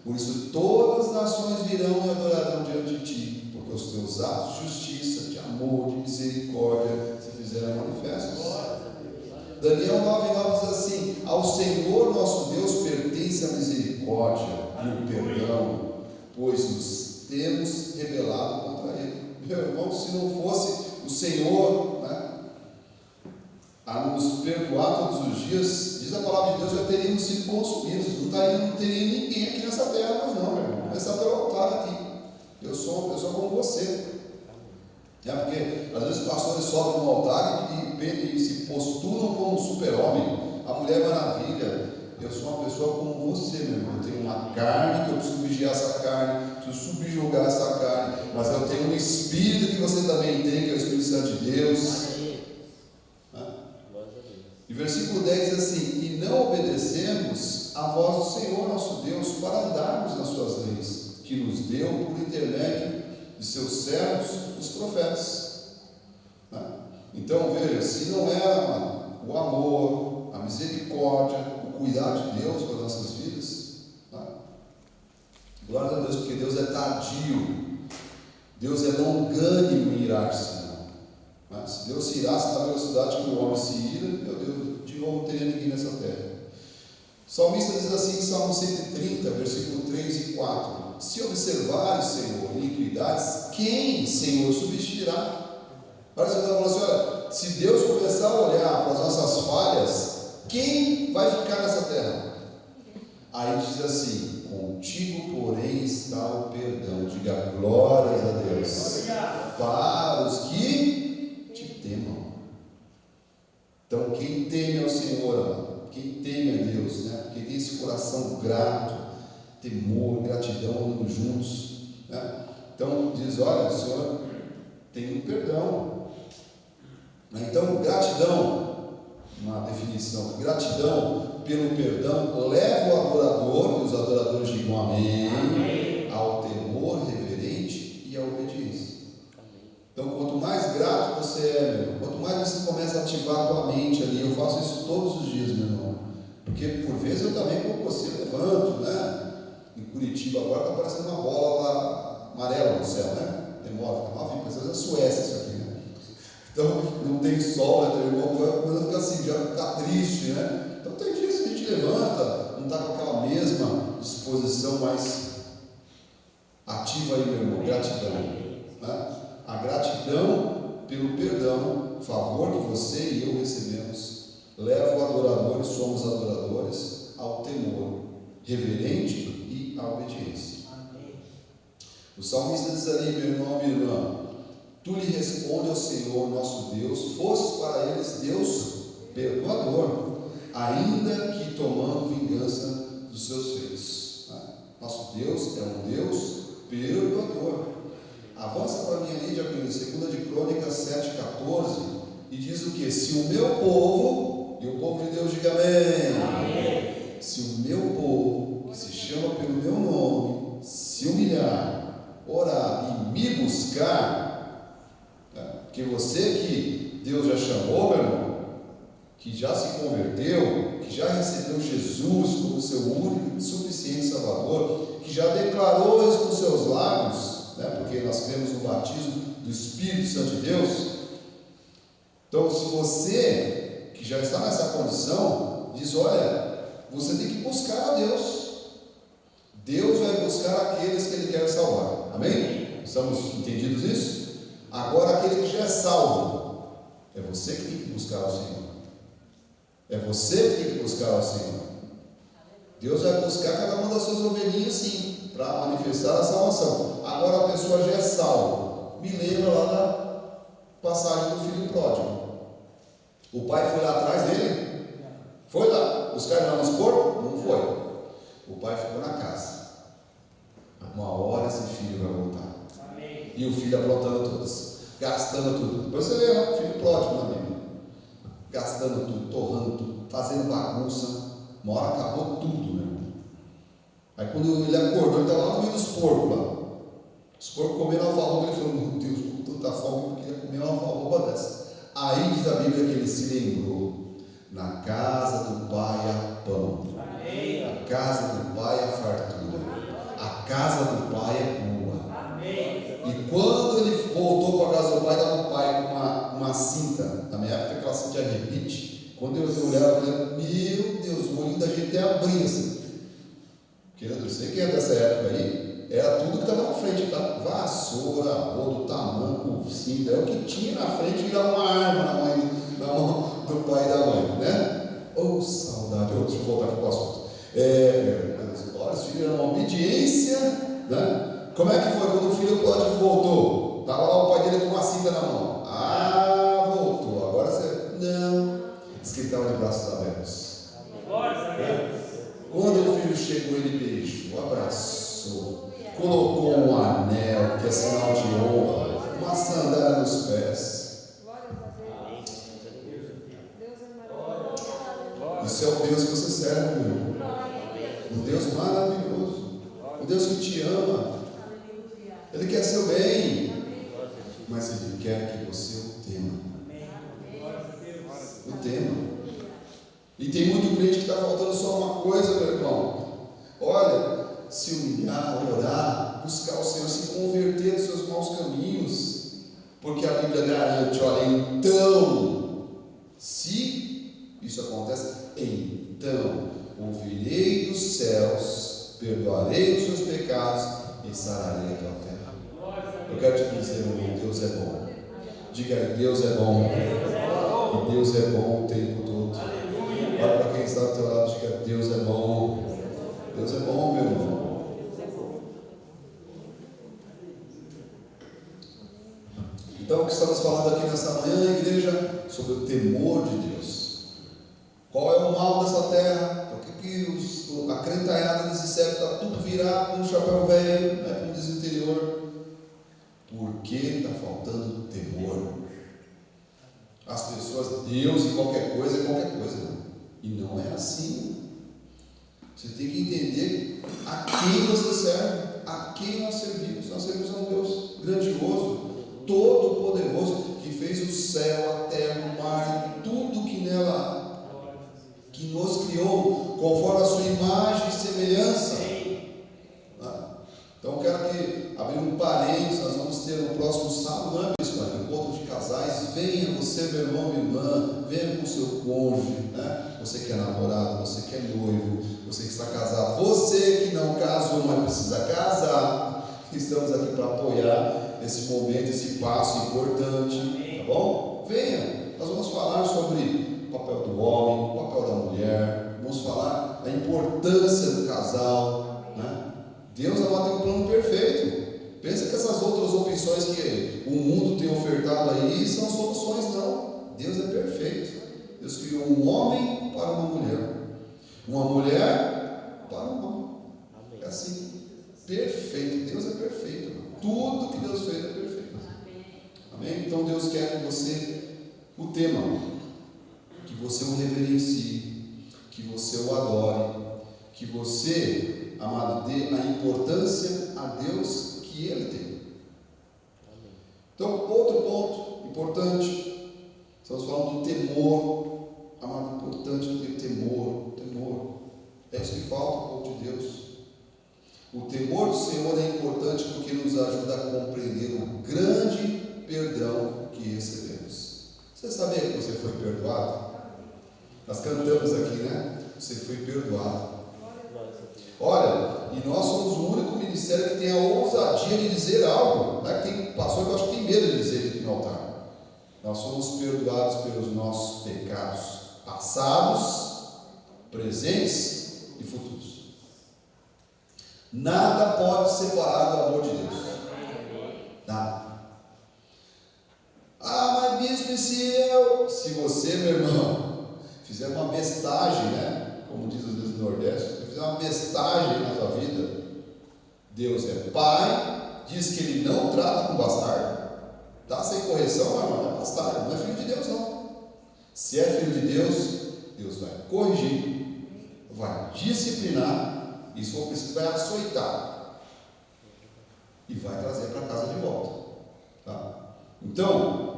Por isso todas as nações virão e adorarão diante de ti, porque os teus atos de justiça, de amor, de misericórdia se fizeram manifestos. Daniel 9:9 diz assim: ao Senhor nosso Deus pertence a misericórdia e o perdão, pois nos temos rebelado contra Ele. Meu irmão, se não fosse o Senhor, né, a nos perdoar todos os dias, diz a palavra de Deus, já teríamos sido consumidos. Não teria ninguém aqui nessa terra, mas não, meu irmão. Vou começar pelo altar aqui. Eu sou uma pessoa como você. Porque às vezes os pastores sobem no altar e se postulam como um super-homem, a Mulher Maravilha. Eu sou uma pessoa como você, meu irmão. Eu tenho uma carne que eu preciso vigiar essa carne, preciso subjugar essa carne, mas eu tenho um espírito que você também tem, que é o Espírito Santo de Deus. E versículo 10 diz assim: e não obedecemos a voz do Senhor nosso Deus para andarmos nas suas leis, que nos deu por intermédio de seus servos, os profetas. Então veja, se não é o amor, a misericórdia, o cuidar de Deus com as nossas vidas, glória a Deus, porque Deus é tardio, Deus é longânimo em irar-se. Se Deus se irasse na velocidade que o homem se ira, meu Deus, de novo não teria ninguém nessa terra. O salmista diz assim em Salmo 130, versículo 3 e 4: se observares, Senhor, iniquidades, quem, Senhor, subsistirá? Olha, você está falando assim: olha, se Deus começar a olhar para as nossas falhas, quem vai ficar nessa terra? Aí diz assim: contigo, porém, está o perdão. Diga glórias a Deus. Para os que te temam. Então, quem teme ao Senhor, quem teme a Deus, né? Quem tem esse coração grato, temor, gratidão, andando juntos, né? Então diz: olha, o Senhor tem um perdão. Então, gratidão, uma definição, gratidão pelo perdão leva o adorador, e os adoradores digam amém, ao temor reverente e à obediência. Então, quanto mais grato você é, meu irmão, quanto mais você começa a ativar a tua mente ali, eu faço isso todos os dias, meu irmão, porque por vezes eu também, como você, levanto, né? Em Curitiba agora está aparecendo uma bola lá, amarela no céu, né? Demora, fica mal, parece a Suécia isso aqui, né? Então, não tem sol, né? Teu irmão começa a ficar assim, já ficar triste, né? Então, tem dias que a gente levanta, não está com aquela mesma disposição mais ativa aí, meu irmão, gratidão, né? A gratidão pelo perdão, favor que você e eu recebemos, leva o adorador, somos adoradores, ao temor reverente e à obediência. O salmista diz ali, meu irmão, minha irmã, tu lhe responde ao Senhor nosso Deus, fosse para eles Deus perdoador, ainda que tomando vingança dos seus feitos. Nosso Deus é um Deus perdoador. Avança para mim ali, segunda de Crônicas 7,14, e diz o que? Se o meu povo, e o povo de Deus diga amém. Se o meu povo, que se chama pelo meu nome, se humilhar, orar e me buscar, porque você que Deus já chamou, meu irmão, que já se converteu, que já recebeu Jesus como seu único e suficiente Salvador, que já declarou isso com seus lábios, porque nós cremos no batismo do Espírito Santo de Deus. Então, se você que já está nessa condição, diz: olha, você tem que buscar a Deus. Deus vai buscar aqueles que Ele quer salvar. Amém? Estamos entendidos nisso? Agora, aquele que já é salvo, é você que tem que buscar ao Senhor. É você que tem que buscar ao Senhor. Deus vai buscar cada uma das suas ovelhinhas, sim, para manifestar a salvação. Agora a pessoa já é salva. Me lembra lá da passagem do filho pródigo. O pai foi lá atrás dele? Foi lá. Buscar ele lá nos porcos? Não foi. O pai ficou na casa. Uma hora esse filho vai voltar. Amém. E o filho aprontando todas, gastando tudo. Depois você vê lá o filho pródigo na Bíblia. Gastando tudo, torrando tudo, fazendo bagunça. Uma hora acabou tudo, meu irmão. Aí quando ele acordou, ele estava lá no meio dos porcos lá. Os porcos comeram alfarroba, ele falou: meu Deus, com tanta fome, eu queria comer uma alfarroba dessa. Aí diz a Bíblia que ele se lembrou: na casa do pai há pão, a casa do pai há fartura, a casa do pai é boa. E quando ele voltou para a casa do pai, estava o pai com uma cinta. Na minha época, aquela cinta de arrebite. Quando eu olhava, eu falei: meu Deus, o olhinho da gente até abria assim. Porque eu sei quem é dessa época aí, era tudo que estava na frente, tá? Vassoura, rodo, tamanco, cinta, é o que tinha na frente, virava uma arma na mão do pai e da mãe, né? Oh, saudade. Deixa eu voltar aqui para o assunto. Os filhos eram uma obediência, né? Como é que foi quando o filho pródigo voltou? Estava lá o pai dele com uma cinta na mão. Ah, voltou. Agora você. Não. Diz que ele estava de braços abertos. Glória a Deus. Quando o filho chegou, ele beijou, abraçou, colocou um anel, que é sinal de honra, uma sandália nos pés. Isso é o Deus que você serve, meu irmão. Um Deus maravilhoso. Um Deus que te ama. Ele quer seu bem, mas Ele quer que você o tema. O tema. E tem muito crente que está faltando só uma coisa, meu irmão. Olha, se humilhar, orar, buscar o Senhor, se converter dos seus maus caminhos. Porque a Bíblia garante: olha, então, se isso acontece, então ouvirei dos céus, perdoarei os seus pecados e sararei a tua terra. Eu quero te dizer, meu irmão, Deus é bom. Diga aí: Deus é bom. E Deus é bom o tempo todo. Olha para quem está do teu lado, diga: Deus é bom. Deus é bom, meu irmão. Então, o que estamos falando aqui nessa manhã, igreja, sobre o temor de Deus. Qual é o mal dessa terra? Por que a crentalhada desse século está tudo virado com um chapéu velho, né, como diz o interior? Porque está faltando temor. As Deus e qualquer coisa é qualquer coisa. E não é assim. Você tem que entender a quem você serve, a quem nós servimos. Nós servimos a um Deus grandioso, todo-poderoso, que fez o céu, a terra, o mar e tudo que nela há, que nos criou conforme a sua imagem e semelhança. Então eu quero que, abrindo um parênteses, nós vamos ter no próximo sábado, não é, bispo? Encontro de casais. Venha você, meu irmão, minha irmã, venha com o seu cônjuge, né? Você que é namorado, você que é noivo, você que está casado, você que não casou, mas precisa casar. Estamos aqui para apoiar esse momento, esse passo importante, tá bom? Venha, nós vamos falar sobre o papel do homem, o papel da mulher, vamos falar da importância do casal, né? Deus amado tem um plano perfeito. Pensa que essas outras opções que o mundo tem ofertado aí são soluções, não. Deus é perfeito. Deus criou um homem para uma mulher para um homem. É assim, perfeito. Deus é perfeito. Tudo que Deus fez é perfeito. Amém? Então Deus quer que você, o tema, que você o reverencie, que você o adore, que você, amado, dê a importância a Deus que Ele tem. Então, outro ponto importante, estamos falando do temor, amado, importante ter temor. É isso que falta ao povo de Deus. O temor do Senhor é importante porque nos ajuda a compreender o grande perdão que recebemos. Você sabia que você foi perdoado? Nós cantamos aqui, né? Você foi perdoado. Olha, e nós somos o único ministério que tem a ousadia de dizer algo, né? Tem pastor que eu acho que tem medo de dizer aqui no altar. Nós somos perdoados pelos nossos pecados passados, presentes e futuros. Nada pode separar do amor de Deus. Nada. Mas bispo, se você, meu irmão, fizer uma bestagem, né? Como diz às vezes no Nordeste, se fizer uma bestagem na tua vida, Deus é pai, diz que Ele não trata com bastardo, dá sem correção, não é bastardo, não é filho de Deus, não. Se é filho de Deus, Deus vai corrigir, vai disciplinar, e se for preciso, vai açoitar e vai trazer para casa de volta, tá? Então,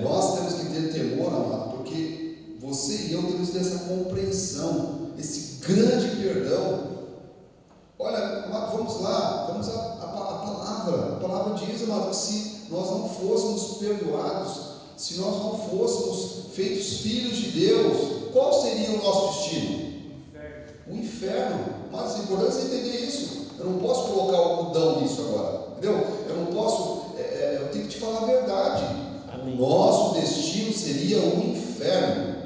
nós temos que ter temor, amado, porque você e eu temos que ter essa compreensão, esse grande perdão. Olha, amado, vamos lá, vamos a palavra diz, amado, que se nós não fôssemos perdoados, se nós não fôssemos feitos filhos de Deus, qual seria o nosso destino? O inferno. Mas é importante você entender isso. Eu não posso colocar o algodão nisso agora, entendeu? Eu não posso, eu tenho que te falar a verdade. O nosso destino seria o inferno.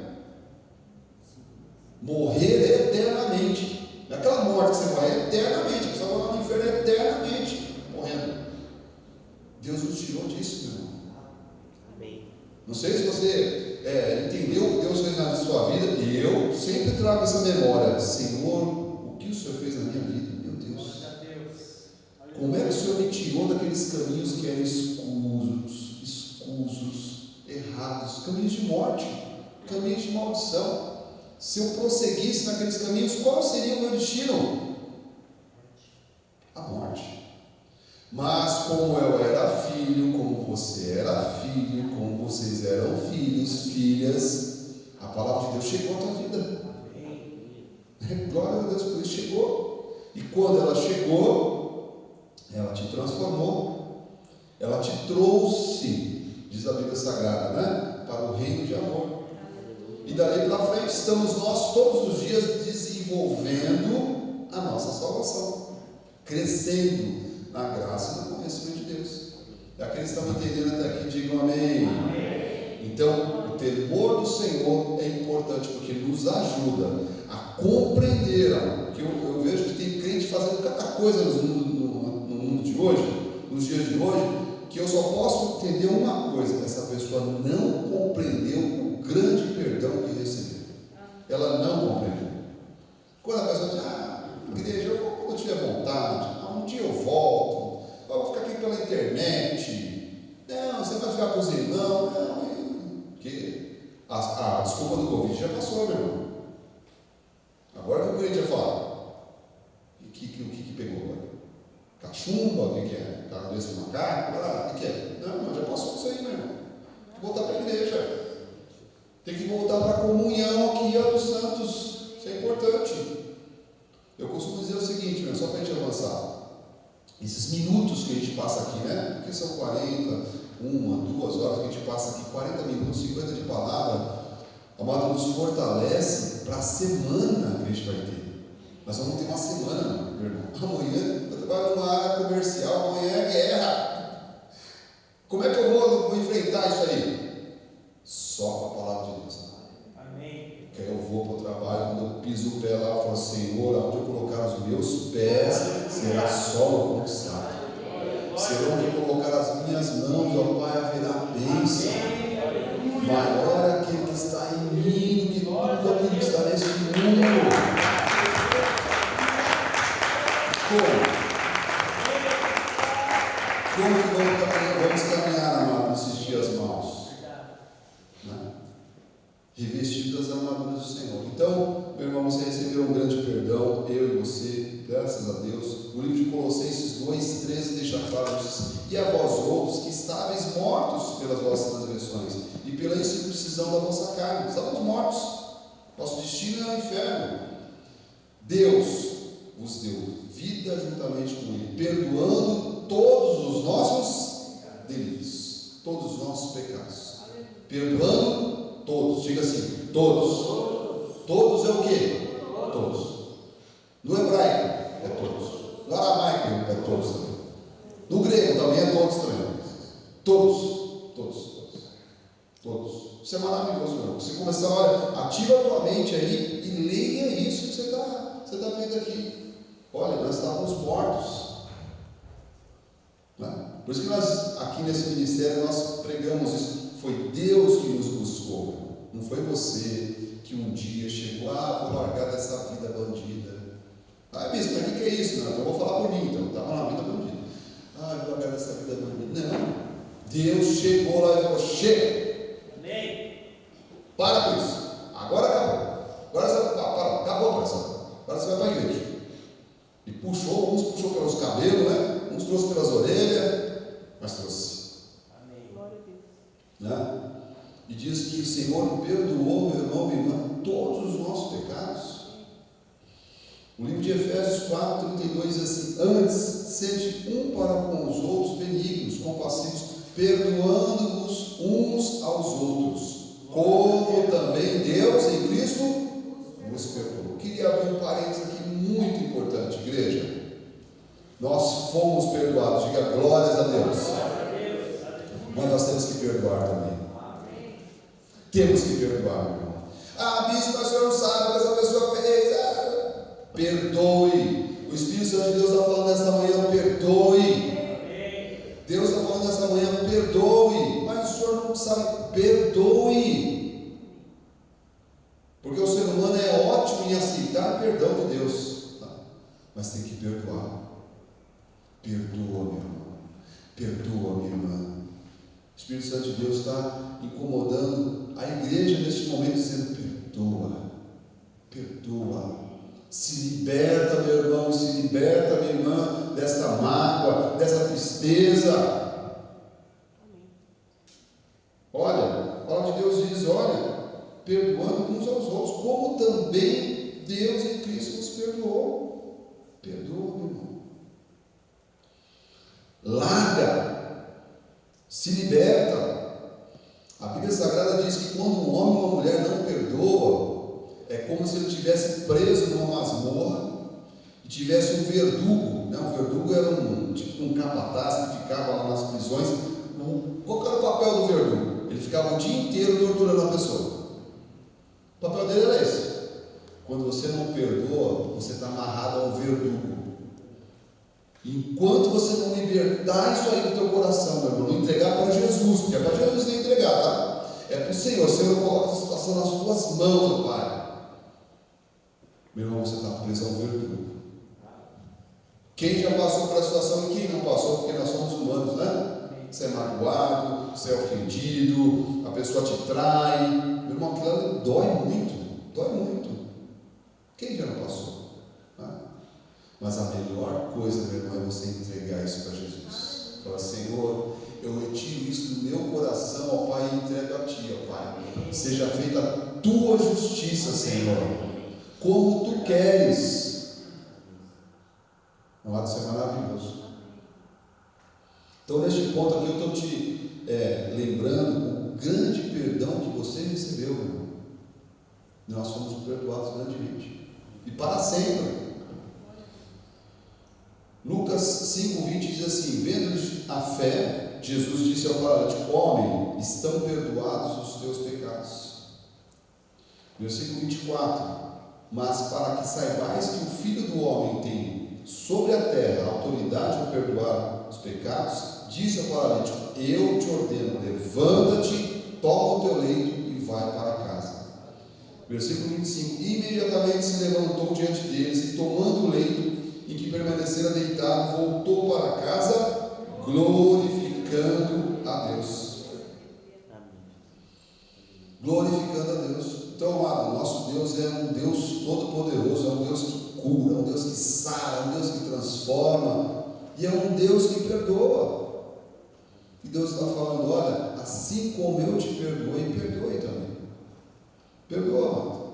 Morrer eternamente. Não é aquela morte que você morre eternamente, você vai lá no inferno eternamente, morrendo. Deus nos tirou disso, meu irmão. Amém. Não sei se você entendeu o que Deus fez na sua vida, e eu sempre trago essa memória. Senhor, o que o Senhor fez na minha vida? Meu Deus. Como é que o Senhor me tirou daqueles caminhos que eram escusos, errados, caminhos de morte, caminhos de maldição. Se eu prosseguisse naqueles caminhos, qual seria o meu destino? A morte. Mas como eu era filho, como você era filho, como vocês eram filhos, filhas, a palavra de Deus chegou à tua vida. Glória a Deus, por isso chegou. E quando ela chegou, ela te transformou, ela te trouxe, diz a Bíblia Sagrada, né? Para o reino de amor. E dali para frente estamos nós todos os dias desenvolvendo a nossa salvação, crescendo na graça e no conhecimento de Deus. Aqueles que estão entendendo até aqui, digam amém. Então, o temor do Senhor é importante porque nos ajuda a compreender, porque eu vejo que tem crente fazendo cada coisa no mundo de hoje, nos dias de hoje, que eu só posso entender uma coisa: essa pessoa não compreendeu o grande perdão que recebeu. Ela não compreendeu. Quando a pessoa diz, igreja, eu vou quando eu tiver vontade, um dia eu volto, eu vou ficar aqui pela internet, não, você vai ficar com os irmãos, não, que A desculpa do Covid já passou, meu irmão. Agora o que o crente vai falar? O que pegou agora? Cachumba? O que é? Cabeça de macaco? O que é? Não, já passou isso aí, meu irmão. Tem que voltar para a igreja. Tem que voltar para a comunhão aqui, ó, dos santos. Isso é importante. Eu costumo dizer o seguinte, meu, só para a gente avançar. Esses minutos que a gente passa aqui, né? Porque são 40, 2 horas que a gente passa aqui, 40 minutos, 50 de palavra. Amado, nos fortalece para a semana que a gente vai ter. Nós vamos ter uma semana, meu irmão. Amanhã eu trabalho numa área comercial, amanhã é guerra. Como é que eu vou enfrentar isso aí? Só com a palavra de Deus. Amém. Que eu vou para o trabalho, quando eu piso o pé lá, eu falo, Senhor, aonde eu colocar os meus pés, será solo conquistado. Senhor, onde eu colocar as minhas mãos, ó Pai, haverá bênção. Maior é aquele que está em mim do que tudo aquilo que está nesse mundo. Como que vamos caminhar, amado, nesses dias maus? Né? Revestidos das armaduras do Senhor. Então, meu irmão, você recebeu um grande perdão, eu e você, graças a Deus. O livro de Colossenses 2,13 deixa claro isso. E a vós outros que estáveis mortos pelas vossas transgressões e pela incircuncisão da vossa carne. Estávamos mortos. Nosso destino é o inferno. Deus vos deu vida juntamente com Ele, perdoando todos os nossos delitos, todos os nossos pecados. Perdoando todos. Diga assim, todos. Todos é o quê? Todos. No hebraico é todos. No aramaico é todos também. No grego também é todos também. Todos. Isso é maravilhoso, meu irmão. Você começar, olha, ativa a tua mente aí e leia isso que você está vendo aqui. Olha, nós estávamos mortos. Né? Por isso que nós, aqui nesse ministério, nós pregamos isso. Foi Deus que nos buscou. Não foi você que um dia chegou, vou largar dessa vida bandida. Bispo, mas o que é isso? Não, então eu vou falar por mim, então. Estava na vida bandida. Vou largar dessa vida bandida. Não. Deus chegou lá e falou, chega. Para com isso. Agora acabou. Agora você acabou a pressão. Agora você vai para a igreja. E puxou, uns puxou pelos cabelos, né? Uns trouxe pelas orelhas, mas trouxe. Amém. Né? E diz que o Senhor perdoou, meu irmão, minha irmã, todos os nossos pecados. O livro de Efésios 4:32 diz assim: antes, sede um para com os outros benignos, compassivos, perdoando-vos uns aos outros, como também Deus em Cristo vos perdoou. Queria abrir um parênteses aqui muito importante, igreja. Nós fomos perdoados, diga glórias a Deus. Mas nós temos que perdoar também. Temos que perdoar, meu irmão. Bispo, mas o senhor não sabe o que essa pessoa fez. Perdoe. O Espírito Santo de Deus está falando nesta manhã, perdoe. Deus está falando nesta manhã, perdoe. Mas o senhor não sabe, perdoe. Porque o ser humano é ótimo em aceitar perdão de Deus. Mas tem que perdoar. Perdoa, meu irmão. Perdoa, minha irmã. O Espírito Santo de Deus está incomodando a igreja neste momento, dizendo: perdoa, perdoa. Se liberta, meu irmão, se liberta, minha irmã, desta mágoa, dessa tristeza. Olha, a palavra de Deus diz: olha, perdoando uns aos outros, como também Deus em Cristo nos perdoou. Perdoa, meu irmão. Larga, se liberta. A Bíblia Sagrada diz que quando um homem ou uma mulher não perdoa, é como se ele estivesse preso numa masmorra e tivesse um verdugo, né? Um verdugo era um capataz que ficava lá nas prisões. Qual era o papel do verdugo? Ele ficava o dia inteiro torturando a pessoa. O papel dele era esse. Quando você não perdoa, você está amarrado a um verdugo. Enquanto você não libertar isso aí do teu coração, meu irmão, não entregar para Jesus, porque é para Jesus nem entregar, tá? É para o Senhor. O Senhor coloca a situação nas tuas mãos, meu Pai. Meu irmão, você está preso a um verdugo. Quem já passou por a situação e quem não passou, porque nós somos humanos, né? Você é magoado, você é ofendido, a pessoa te trai. Meu irmão, aquilo ali dói muito, dói muito. Quem já não passou? Mas a melhor coisa, meu irmão, é você entregar isso para Jesus. Fala, Senhor, eu retiro isso do meu coração, ó Pai, e entrego a Ti, ó Pai. Seja feita a Tua justiça, Senhor, como Tu queres. Amado, isso é maravilhoso. Então, neste ponto aqui, eu estou te lembrando o grande perdão que você recebeu, meu irmão. Nós fomos perdoados grandemente. E para sempre. Lucas 5,20 diz assim: vendo-lhes a fé, Jesus disse ao paralítico: homem, estão perdoados os teus pecados. Versículo 24: mas para que saibais que o Filho do Homem tem sobre a terra a autoridade de perdoar os pecados, disse ao paralítico: eu te ordeno, levanta-te, toma o teu leito e vai para casa. Versículo 25: imediatamente se levantou diante deles e, tomando o leito em que permanecera deitado, voltou para casa, glorificando a Deus. Glorificando a Deus. Então, amado, nosso Deus é um Deus todo-poderoso, é um Deus que cura, é um Deus que sara, é um Deus que transforma, e é um Deus que perdoa. E Deus está falando: olha, assim como eu te perdoei, perdoe também. Perdoa, amado.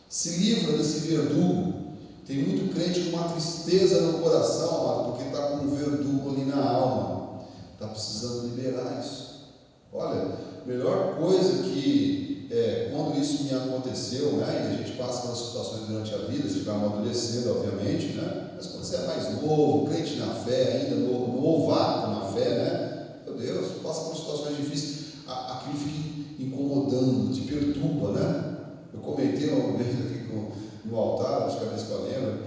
Se livra desse verdugo. Tem muito crente com uma tristeza no coração, amado, porque está com um verdugo ali na alma. Está precisando liberar isso. Olha, melhor coisa que quando isso me aconteceu, né, e a gente passa pelas situações durante a vida, você vai amadurecendo, obviamente, né, mas quando você é mais novo, crente na fé, ainda novato na fé, né, meu Deus, passa por situações difíceis, aquilo fica incomodando, te perturba, né? Eu comentei uma vez aqui no altar, acho que a vez que eu lembro,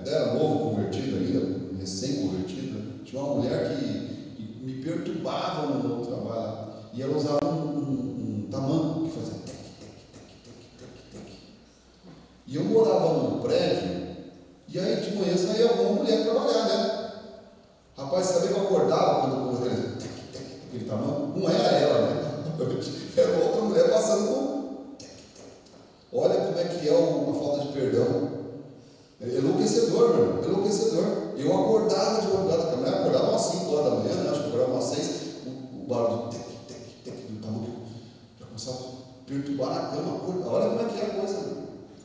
era novo convertido ainda, recém-convertido, tinha uma mulher que me perturbava no meu trabalho, e ela usava um tamanco que fazia tec, tec, tec, tec, tec, tec. E eu morava num prédio, e aí de manhã saía alguma mulher trabalhar, né? Rapaz, sabia que eu acordava quando eu fazia tec, tec, aquele tamanco? Não era ela, né? Era outra mulher passando com. Olha como é que é uma falta de perdão. É enlouquecedor, meu irmão, enlouquecedor. Eu acordava de madrugada, a mulher acordava às 5 horas da manhã, né? Acho que acordava às 6, o barulho do tec, tec, tec, do tamanho, já começava a perturbar na cama. Olha como é que é a coisa.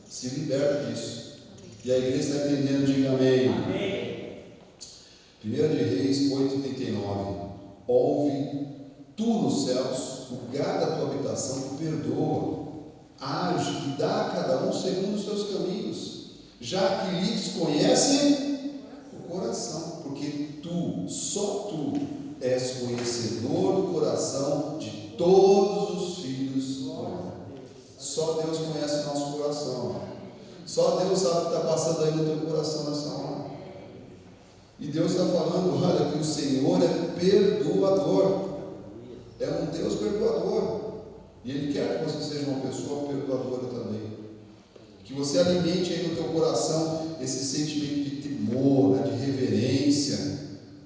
Se liberta disso. E a igreja está entendendo, diga amém. Amém. 1 de Reis 8,39. Ouve tu nos céus, lugar da tua habitação, perdoa, age e dá a cada um segundo os seus caminhos, já que lhes conhece o coração, porque tu, só tu, és conhecedor do coração de todos os filhos do homem. Só Deus conhece o nosso coração. Só Deus sabe o que está passando aí no teu coração nessa hora. E Deus está falando, olha, que o Senhor é perdoador. É um Deus perdoador. E Ele quer que você seja uma pessoa perdoadora também. Que você alimente aí no teu coração esse sentimento de temor, né, de reverência.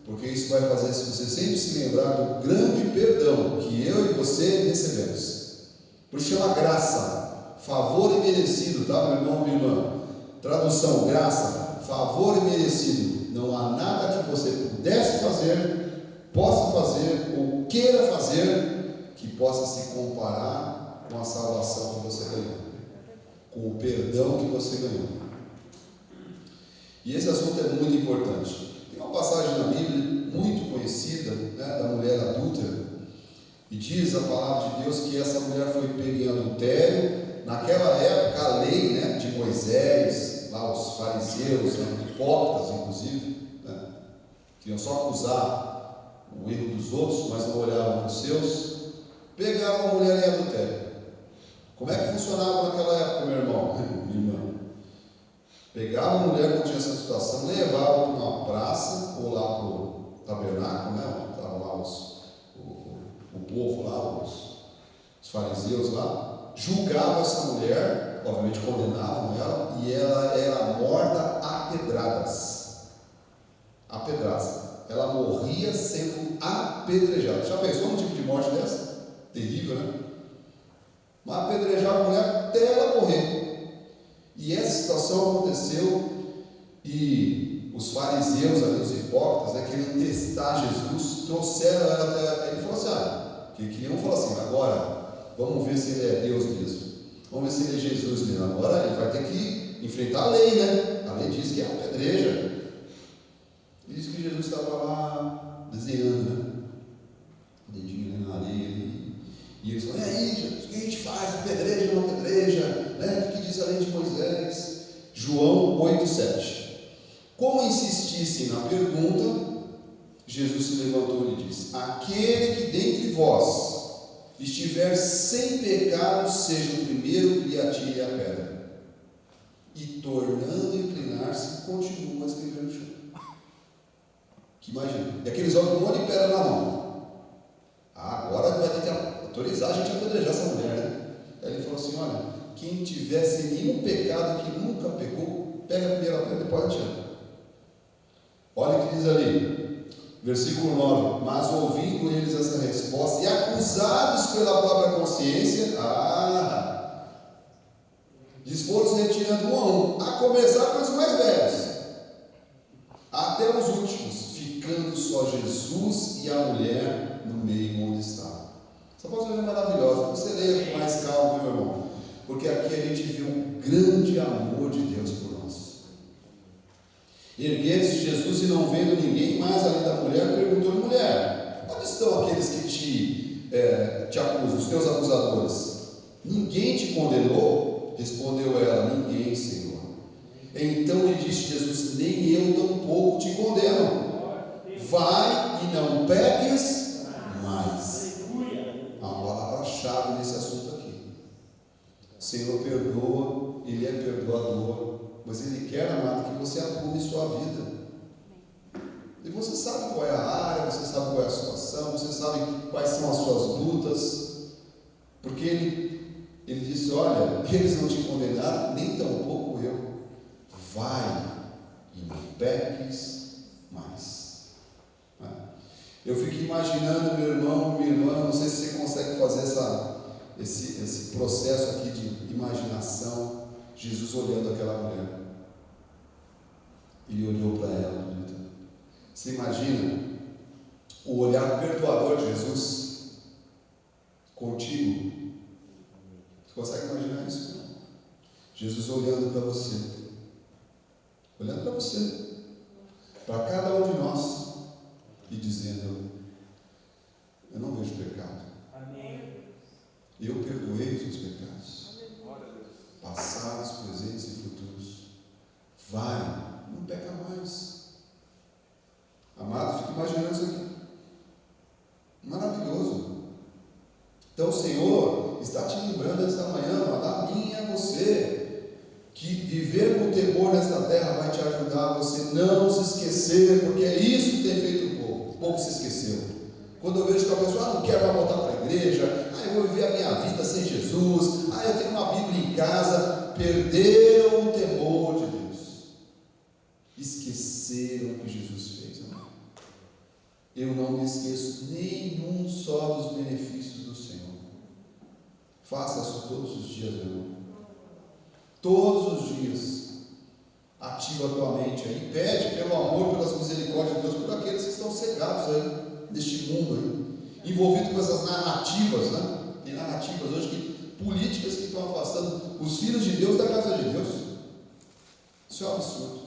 Porque isso vai fazer você sempre se lembrar do grande perdão que eu e você recebemos. Por isso chama graça, favor e merecido, tá, meu irmão, minha irmã? Tradução, graça, favor e merecido. Não há nada que você pudesse fazer, possa fazer ou queira fazer que possa se comparar com a salvação que você ganhou, com o perdão que você ganhou. E esse assunto é muito importante. Tem uma passagem na Bíblia muito conhecida, né, da mulher adúltera, e diz a palavra de Deus que essa mulher foi pega em adultério. Naquela época, a lei, né, de Moisés, lá os fariseus, né, hipócritas inclusive, né, queriam só acusar o erro dos outros, mas não olhavam para os seus, pegavam a mulher em adultério. Como é que funcionava naquela época, meu irmão, minha irmã? Pegavam a mulher quando tinha essa situação, levavam para uma praça ou lá para o tabernáculo, né, estavam lá o povo lá, os fariseus lá, julgavam essa mulher, obviamente condenavam ela, e ela era morta a pedradas. A pedradas. Ela morria sendo apedrejada. Já pensou num tipo de morte dessa? Terrível, né? situação aconteceu e os fariseus, ali, os hipócritas, querendo testar Jesus, trouxeram ela até ele. Falou assim: que queriam falar assim, agora vamos ver se ele é Deus mesmo, vamos ver se ele é Jesus mesmo. Agora ele vai ter que enfrentar a lei, né? A lei diz que é a pedreja. Diz que Jesus estava lá desenhando, né? O dedinho na areia. E eles falam: e aí, Jesus, o que a gente faz? Pedreja ou não pedreja? Né? O que diz a lei de Moisés? João 8,7. Como insistissem na pergunta, Jesus se levantou e lhe disse: aquele que dentre vós estiver sem pecado, seja o primeiro que lhe atire a pedra. E tornando a inclinar-se, continua a escrever no chão. Que imagina, e aqueles homens com um monte de pedra na mão. Agora vai ter que autorizar a gente a apedrejar essa mulher, né? Aí ele falou assim: olha, quem tivesse nenhum pecado, que nunca pecou, pega a primeira pedra e depois atira. Olha o que diz ali, versículo 9: mas ouvindo eles essa resposta e acusados pela própria consciência, eles foram se retirando um, a começar pelos mais velhos, até os últimos, ficando só Jesus e a mulher no meio onde estava. Essa passagem é maravilhosa, você leia com mais calma, meu irmão, porque aqui a gente vê um grande amor de Deus por nós. Erguendo-se Jesus e não vendo ninguém mais além da mulher, perguntou-lhe: mulher, onde estão aqueles que te acusam, os teus acusadores? Ninguém te condenou? Respondeu ela: ninguém, Senhor. Então lhe disse Jesus: nem eu tampouco te condeno. Vai e não peques mais. Há uma palavra-chave nesse assunto aqui. O Senhor perdoa, Ele é perdoador, mas Ele quer, amado, que você arrume sua vida. E você sabe qual é a área, você sabe qual é a situação, você sabe quais são as suas lutas, porque Ele disse: olha, eles não te condenaram, nem tampouco eu. Vai e não peques mais. Eu fico imaginando, meu irmão, minha irmã, não sei se você consegue fazer esse processo aqui de imaginação. Jesus olhando aquela mulher, ele olhou para ela. Você imagina o olhar perdoador de Jesus contigo? Você consegue imaginar isso? Jesus olhando para você, para cada um de nós, e dizendo: eu não vejo pecado. Amém. Eu perdoei os seus pecados, passados, presentes e futuros. Vai, não peca mais. Amado, fica imaginando isso aqui. Maravilhoso. Então o Senhor está te lembrando esta manhã, a mim e a você, que viver com temor nesta terra vai te ajudar a você não se esquecer, porque é isso que tem feito o povo. O povo se esqueceu. Quando eu vejo que a pessoa: não quero mais voltar para a igreja, eu vou viver a minha vida sem Jesus, eu tenho uma Bíblia em casa. Perderam o temor de Deus, esqueceram o que Jesus fez. Eu não me esqueço nenhum só dos benefícios do Senhor. Faça isso todos os dias, meu irmão. Todos os dias. Ativa a tua mente aí. Pede pelo amor, pelas misericórdias de Deus, por aqueles que estão cegados aí, neste mundo aí, envolvidos com essas narrativas, né? Tem narrativas hoje políticas que estão afastando os filhos de Deus da casa de Deus. Isso é um absurdo.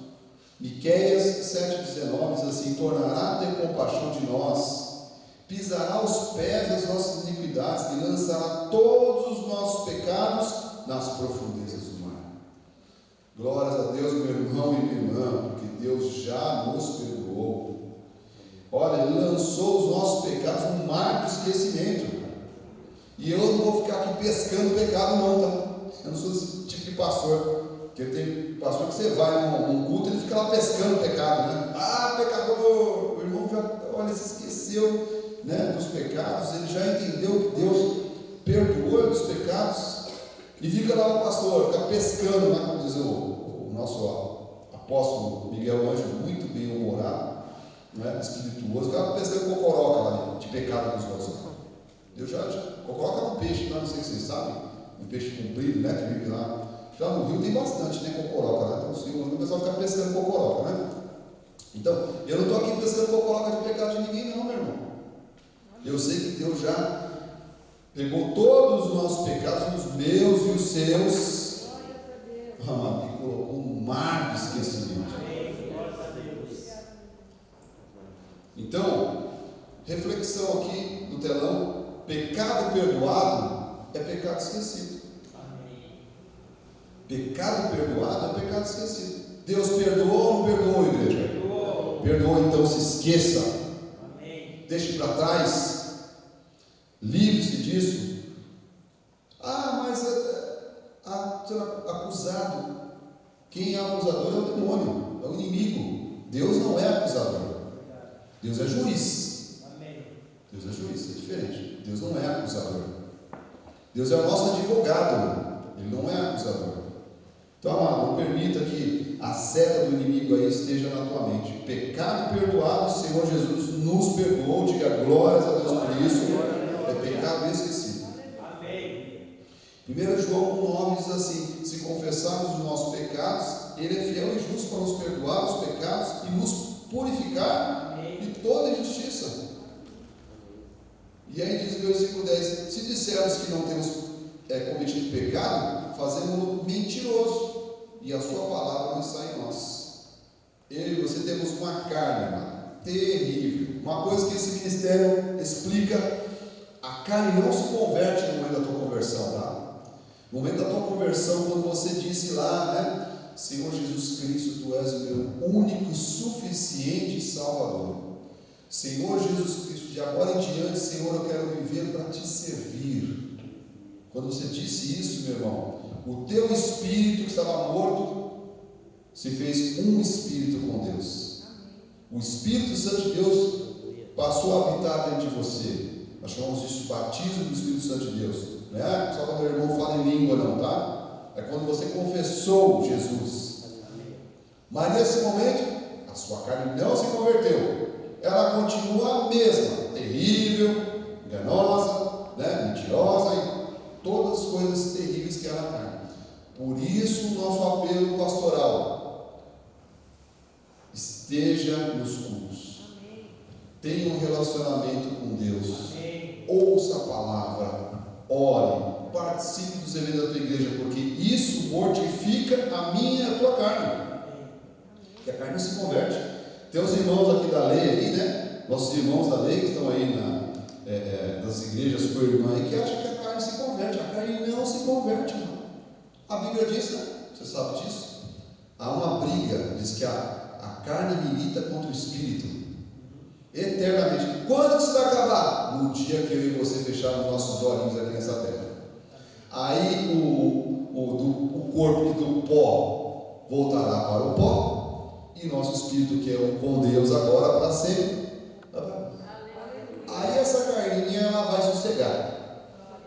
Miqueias 7,19 diz assim: tornará a ter compaixão de nós, pisará os pés das nossas iniquidades e lançará todos os nossos pecados nas profundezas do mar. Glórias a Deus, meu irmão e minha irmã, porque Deus já nos perdoou. Olha, Ele lançou os nossos pecados no mar do esquecimento. E eu não vou ficar aqui pescando pecado não, tá? Eu não sou esse tipo de pastor. Porque tem pastor que você vai num culto e ele fica lá pescando o pecado, né? Pecador, o irmão já, se esqueceu, né, dos pecados, ele já entendeu que Deus perdoou os pecados, e fica lá o pastor, fica pescando, né, como diz o nosso apóstolo Miguel Ângelo, muito bem humorado, né, espirituoso, fica pescando cocoroca lá de pecado nos nossos. Deus já cocoroca é um peixe, não sei se vocês sabem, um peixe comprido, né, que vive lá. Já no rio tem bastante, né? Cocoroca, né? Então, o pessoal fica pescando cocoroca, né? Então, eu não estou aqui pescando cocoroca de pecado de ninguém, não, meu irmão. Eu sei que Deus já pegou todos os nossos pecados, os meus e os seus, e colocou um mar de esquecimento. Então, reflexão aqui no telão: pecado perdoado é pecado esquecido. Pecado perdoado é pecado esquecido. Deus perdoou ou não perdoou, igreja? Perdoou, então se esqueça. Deixe para trás. Livre-se disso. Mas acusado. Quem é acusador é o demônio, é o inimigo. Deus não é acusador. Deus é juiz. Deus é juiz, é diferente. Deus não é acusador. Deus é o nosso advogado. Ele não é acusador. Então, amado, não permita que a seta do inimigo aí esteja na tua mente. Pecado perdoado, o Senhor Jesus nos perdoou. Diga glórias a Deus por isso. É pecado esquecido. Amém. 1 João 1,9 diz assim: se confessarmos os nossos pecados, Ele é fiel e justo para nos perdoar os pecados e nos purificar de toda injustiça. E aí diz o versículo 10: se dissermos que não temos cometido pecado, fazemos-lo mentiroso, e a sua palavra não está em nós. Eu e você temos uma carne, mano, terrível. Uma coisa que esse ministério explica: a carne não se converte no momento da tua conversão, tá? No momento da tua conversão, quando você disse lá, né: Senhor Jesus Cristo, Tu és o meu único e suficiente Salvador. Senhor Jesus Cristo, de agora em diante, Senhor, eu quero viver para Te servir. Quando você disse isso, meu irmão, o teu espírito que estava morto se fez um espírito com Deus. O Espírito Santo de Deus passou a habitar dentro de você. Nós chamamos isso de batismo do Espírito Santo de Deus. Não é só quando o irmão fala em língua, não, tá? É quando você confessou Jesus. Mas nesse momento, a sua carne não se converteu. Ela continua a mesma, terrível, enganosa, né? Mentirosa e todas as coisas terríveis que ela tem. Por isso o nosso apelo pastoral: esteja nos cultos. Tenha um relacionamento com Deus. Ouça a palavra, ore, participe dos eventos da tua igreja, porque isso mortifica a minha e a tua carne. Porque a carne não se converte. Tem os irmãos aqui da lei aí, né? Nossos irmãos da lei que estão aí nas igrejas por irmã aí, que acham que a carne se converte. A carne não se converte, não. A Bíblia diz, né? Você sabe disso? Há uma briga, diz que a carne milita contra o espírito eternamente. Quando que isso vai acabar? No dia que eu e você fecharmos nossos olhinhos aqui nessa terra. Aí o corpo do pó voltará para o pó, e nosso espírito, que é um com Deus agora para sempre. Aí essa carninha ela vai sossegar.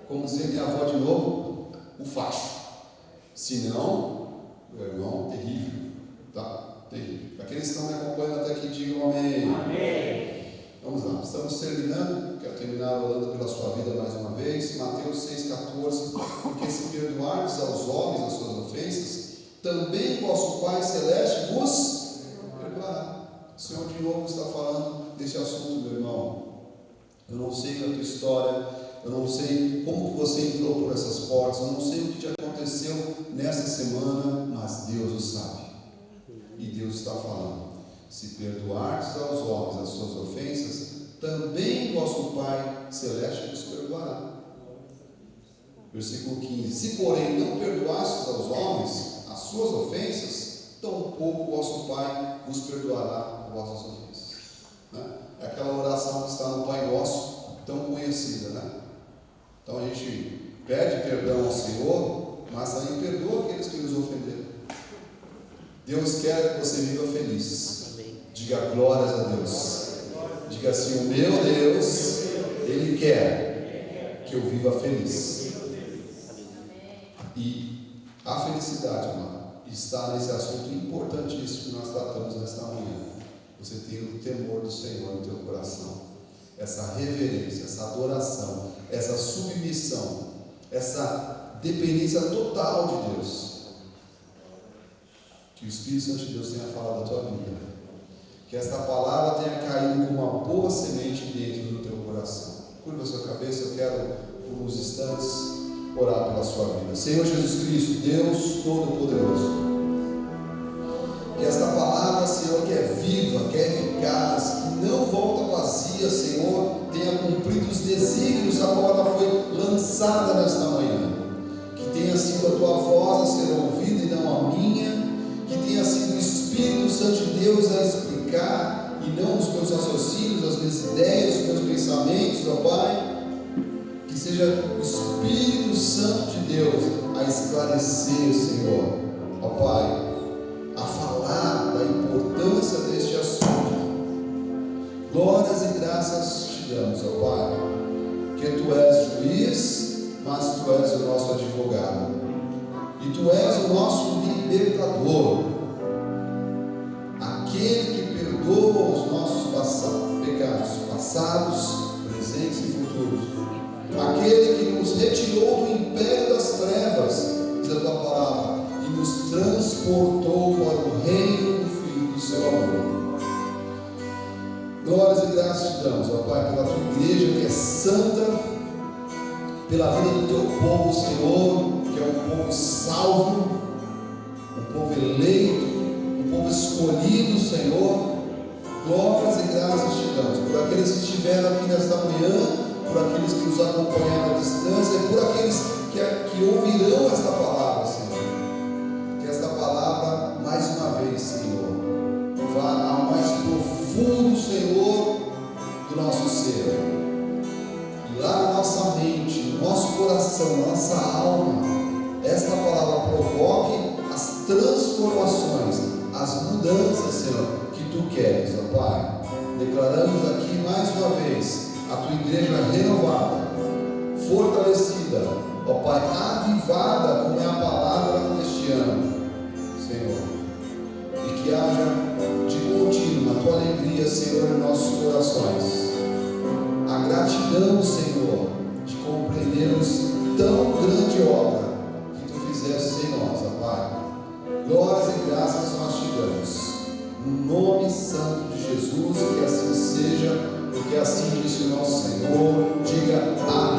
Como dizia minha avó de novo, o facho. Se não, meu irmão, terrível. Tá? Terrível. Aqueles que estão me acompanhando até aqui, digam amém. Amém. Vamos lá, estamos terminando. Quero terminar orando pela sua vida mais uma vez. Mateus 6,14. Porque se perdoardes aos homens as suas ofensas, também vosso Pai Celeste vos perdoará. O Senhor de novo está falando desse assunto, meu irmão. Eu não sei a tua história, eu não sei como que você entrou por essas portas, eu não sei o que te aconteceu nessa semana, mas Deus o sabe. E Deus está falando: se perdoardes aos homens as suas ofensas, também vosso Pai Celeste vos perdoará. Versículo 15: se porém não perdoastes aos homens as suas ofensas, tampouco vosso Pai vos perdoará as vossas ofensas. Né? É aquela oração que está no Pai Nosso, tão conhecida, né? Então a gente pede perdão ao Senhor, mas aí perdoa aqueles que nos ofenderam. Deus quer que você viva feliz. Diga glórias a Deus. Diga assim: o meu Deus, Ele quer que eu viva feliz. E a felicidade, amado, está nesse assunto importantíssimo que nós tratamos nesta manhã. Você tem o temor do Senhor no teu coração, essa reverência, essa adoração, essa submissão, essa dependência total de Deus. Que o Espírito Santo de Deus tenha falado da tua vida. Que esta palavra tenha caído como uma boa semente dentro do teu coração. Curva a sua cabeça, eu quero, por uns instantes, orar pela sua vida. Senhor Jesus Cristo, Deus Todo-Poderoso, que esta palavra, Senhor, que é viva, que é eficaz, que não volta vazia, Senhor, tenha cumprido os desígnios a qual ela foi lançada nesta manhã. Que tenha sido a tua voz a ser ouvida e não a minha. Que tenha sido o Espírito Santo de Deus a explicar e não os meus raciocínios, as minhas ideias, os meus pensamentos, ó Pai. Que seja o Espírito Santo de Deus a esclarecer, Senhor, ó Pai, a falar da importância deste assunto. Glórias e graças te damos, ó Pai, que tu és juiz, mas tu és o nosso advogado, e tu és o nosso libertador, aquele que perdoa os nossos pecados passados, presentes e futuros, aquele que nos retirou do império das trevas, diz a tua palavra, e nos transportou para o reino do Filho do seu amor. Glórias e graças te damos, ó Pai, pela tua igreja que é santa, pela vida do teu povo, Senhor, que é um povo salvo, um povo eleito, um povo escolhido, Senhor. Glórias e graças te damos por aqueles que estiveram aqui nesta manhã, por aqueles que nos acompanharam à distância e por aqueles que ouvirão esta palavra, Senhor. Que esta palavra, mais uma vez, Senhor, vá ao mais profundo, Senhor, do nosso ser. E lá na nossa mente, no nosso coração, na nossa alma, esta palavra provoque as transformações, as mudanças, Senhor, que tu queres, ó Pai. Declaramos aqui mais uma vez a tua igreja renovada, fortalecida, ó Pai, avivada, como é a palavra neste ano, Senhor, e que haja de contínuo a tua alegria, Senhor, em nossos corações, a gratidão, Senhor, de compreendermos tão grande obra que tu fizeste em nós, ó Pai. Glórias e graças nós te damos, no nome santo de Jesus, que assim seja, porque assim disse o nosso Senhor. Diga amém.